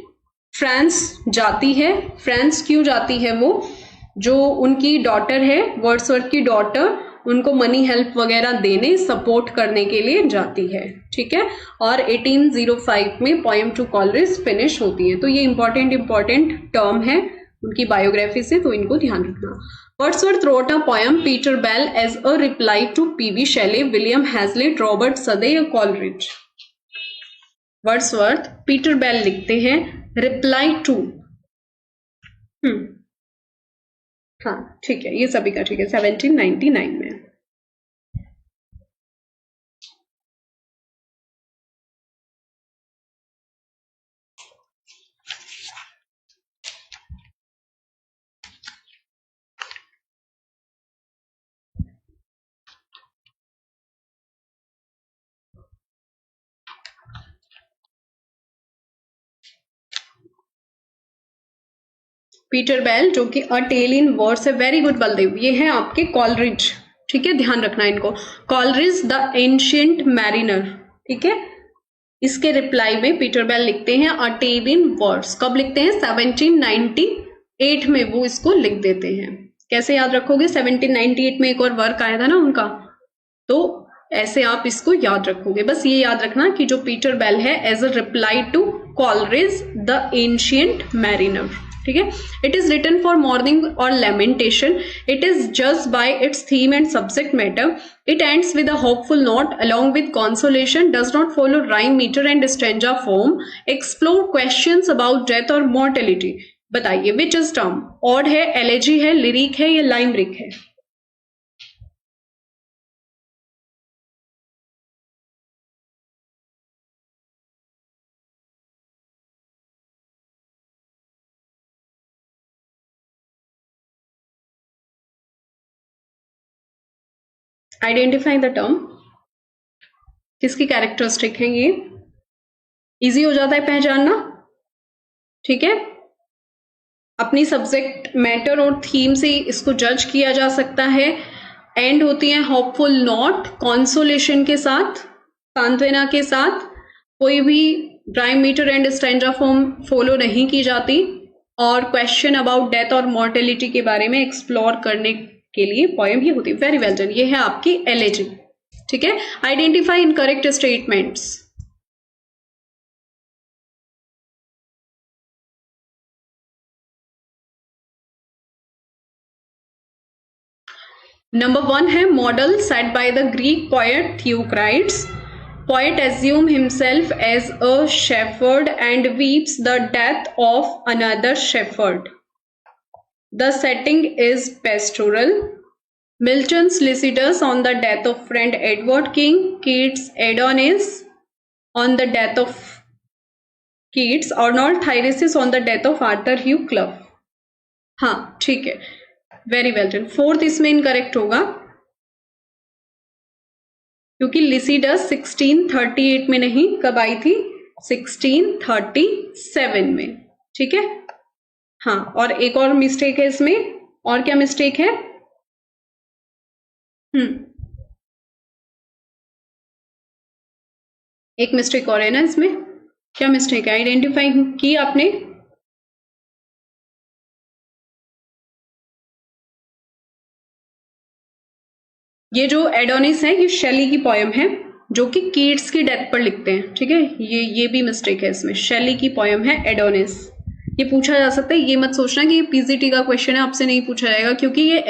फ्रांस जाती है। फ्रांस क्यों जाती है? वो जो उनकी डॉटर है, वर्ड्सवर्थ की डॉटर, उनको मनी हेल्प वगैरह देने, सपोर्ट करने के लिए जाती है, ठीक है। और 1805 में पोएम टू कॉलरिज फिनिश होती है। तो ये इंपॉर्टेंट टर्म है उनकी बायोग्राफी से, तो इनको ध्यान रखना। Wordsworth wrote a poem Peter Bell as a reply to PB Shelley, William Hazlitt, Robert Southey या कॉलरिज? वर्ड्सवर्थ पीटर बेल लिखते हैं रिप्लाई टू, हाँ ठीक है, ये सभी का ठीक है, 1799 में। पीटर बेल जो कि अ टेल इन वर्ड्स है, वेरी गुड बलदेव, ये है आपके कॉलरिज, ठीक है, ध्यान रखना इनको। कॉलरिज द एंशिएंट मैरिनर, ठीक है, इसके रिप्लाई में पीटर बेल लिखते हैं अ टेल इन वर्ड्स। कब लिखते हैं? 1798 में वो इसको लिख देते हैं। कैसे याद रखोगे? 1798 में एक और वर्क आया था ना उनका, तो ऐसे आप इसको याद रखोगे। बस ये याद रखना कि जो पीटर बेल है as a reply to Coleridge the ancient mariner, ठीक है। It is written for mourning और lamentation. It is just by its theme and subject matter. It ends with a hopeful note along with consolation, does not follow rhyme, metre and stanza form, explore questions about death और mortality. बताइए which is term? Ode है, elegy है, lyric है या limerick है? Identify the term. किसकी characteristic है ये? इजी हो जाता है पहचानना, ठीक है। अपनी सब्जेक्ट मैटर और थीम से इसको जज किया जा सकता है। एंड होती है होपफुल नोट, कॉन्सोलेशन के साथ, सांत्वना के साथ, कोई भी rhyme, metre and stanza form follow नहीं की जाती, और क्वेश्चन अबाउट डेथ और मॉर्टेलिटी के बारे में एक्सप्लोर करने के लिए पोएम ही होती है। वेरी वेल डन, ये है आपकी एलेजी, ठीक है। Identify incorrect statements. Number 1 है model set by the Greek poet Theocritus. Poet assumes himself as a shepherd and weeps the death of another shepherd. The setting is pastoral. Milton's Lycidas on the death of friend Edward King. Keats' Adonis on the death of Keats. Arnold Thyrsis on the death of Arthur Hugh Clough. हाँ ठीक है, very well done. Fourth इसमें incorrect होगा क्योंकि Lycidas 1638 में नहीं, कब आई थी? 1637 में, ठीक है। हाँ, और एक और मिस्टेक है इसमें। और क्या मिस्टेक है? एक मिस्टेक और है ना इसमें। क्या मिस्टेक है? आइडेंटिफाई की आपने? ये जो एडोनिस है ये शेली की पोएम है जो कि कीट्स की डेथ पर लिखते हैं, ठीक है। ये भी मिस्टेक है इसमें। शेली की पोएम है एडोनिस। ये पूछा जा सकता है, ये मत सोचना कि ये पीजीटी का क्वेश्चन है, आपसे नहीं पूछा जाएगा, क्योंकि ये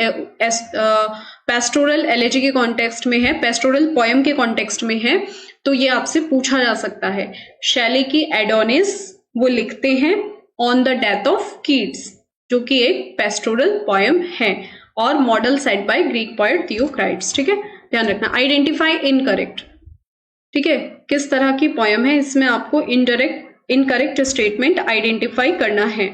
पेस्टोरल एलेजी के कॉन्टेक्स्ट में है, पेस्टोरल पोएम के कॉन्टेक्स्ट में है, तो ये आपसे पूछा जा सकता है। शेली की एडोनिस वो लिखते हैं on the death of Keats, जो कि एक पेस्टोरल पोएम है। और model set by Greek poet Theocritus. ठीक है, ध्यान रखना। आइडेंटिफाई इनकरेक्ट, ठीक है, किस तरह की पोयम है, इसमें आपको इनकरेक्ट स्टेटमेंट आइडेंटिफाई करना है।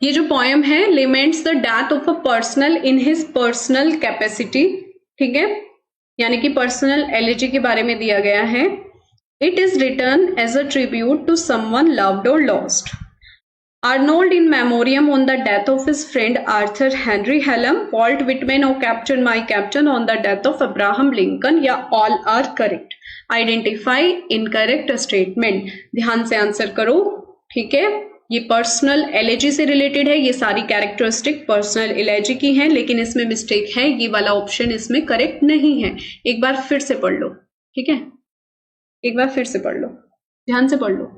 ये जो पोयम है, laments the death of a personal in his personal capacity, ठीक है, यानी कि पर्सनल एलिजी के बारे में दिया गया है। It is written as a tribute to someone loved और lost. Arnold in memoriam on the death of his friend Arthur Henry Hallam, Walt Whitman, O Captain, My Captain on the death of Abraham Lincoln, या all are correct। Identify incorrect statement, ध्यान से answer करो। ठीक है, ये personal elegy से related है, ये सारी कैरेक्टरिस्टिक पर्सनल एलेजी की हैं, लेकिन इसमें मिस्टेक है, ये वाला ऑप्शन इसमें करेक्ट नहीं है। एक बार फिर से पढ़ लो, ठीक है, एक बार फिर से पढ़ लो, ध्यान से पढ़ लो।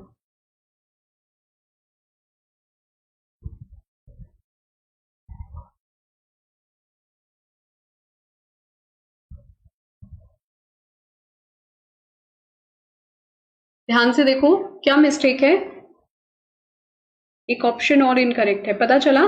ध्यान से देखो क्या मिस्टेक है, एक ऑप्शन और इनकरेक्ट है, पता चला?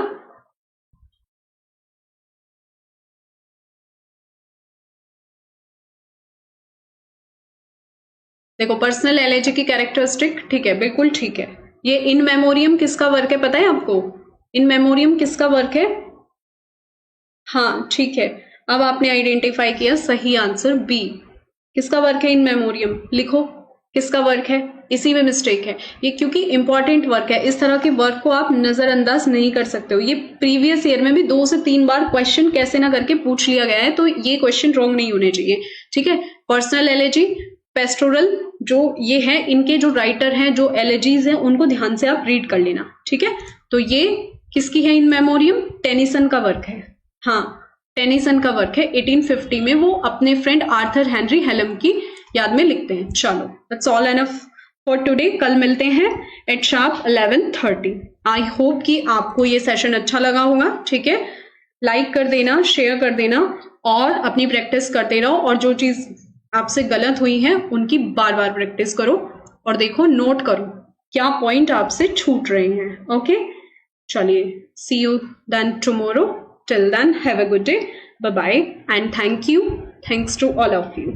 देखो, पर्सनल एलेजी की कैरेक्टरिस्टिक, ठीक है, बिल्कुल ठीक है। ये इन मेमोरियम किसका वर्क है पता है आपको? इन मेमोरियम किसका वर्क है? हाँ ठीक है, अब आपने आइडेंटिफाई किया सही आंसर बी। किसका वर्क है इन मेमोरियम? लिखो किसका वर्क है, इसी में मिस्टेक है ये, क्योंकि इंपॉर्टेंट वर्क है। इस तरह के वर्क को आप नजरअंदाज नहीं कर सकते हो। ये प्रीवियस ईयर में भी 2 से 3 बार क्वेश्चन कैसे ना करके पूछ लिया गया है, तो ये क्वेश्चन रॉन्ग नहीं होने चाहिए। ठीक है, पर्सनल एलेजी, पेस्टोरल जो ये है, इनके जो राइटर हैं, जो एलेजीज हैं, उनको ध्यान से आप रीड कर लेना। ठीक है, तो ये किसकी है इन मेमोरियम? टेनिसन का वर्क है। हाँ, टेनिसन का वर्क है। 1850 में वो अपने फ्रेंड आर्थर हेनरी हेलम की याद में लिखते हैं। चलो, that's all enough for today. कल मिलते हैं एट शार्प 11:30। आई होप कि आपको ये सेशन अच्छा लगा होगा। ठीक है, लाइक कर देना, शेयर कर देना और अपनी प्रैक्टिस करते रहो, और जो चीज आपसे गलत हुई है उनकी बार बार प्रैक्टिस करो, और देखो, नोट करो क्या पॉइंट आपसे छूट रहे हैं। ओके, चलिए, see you then tomorrow. Till then, have a good day. Bye bye, and thank you. Thanks to all of you.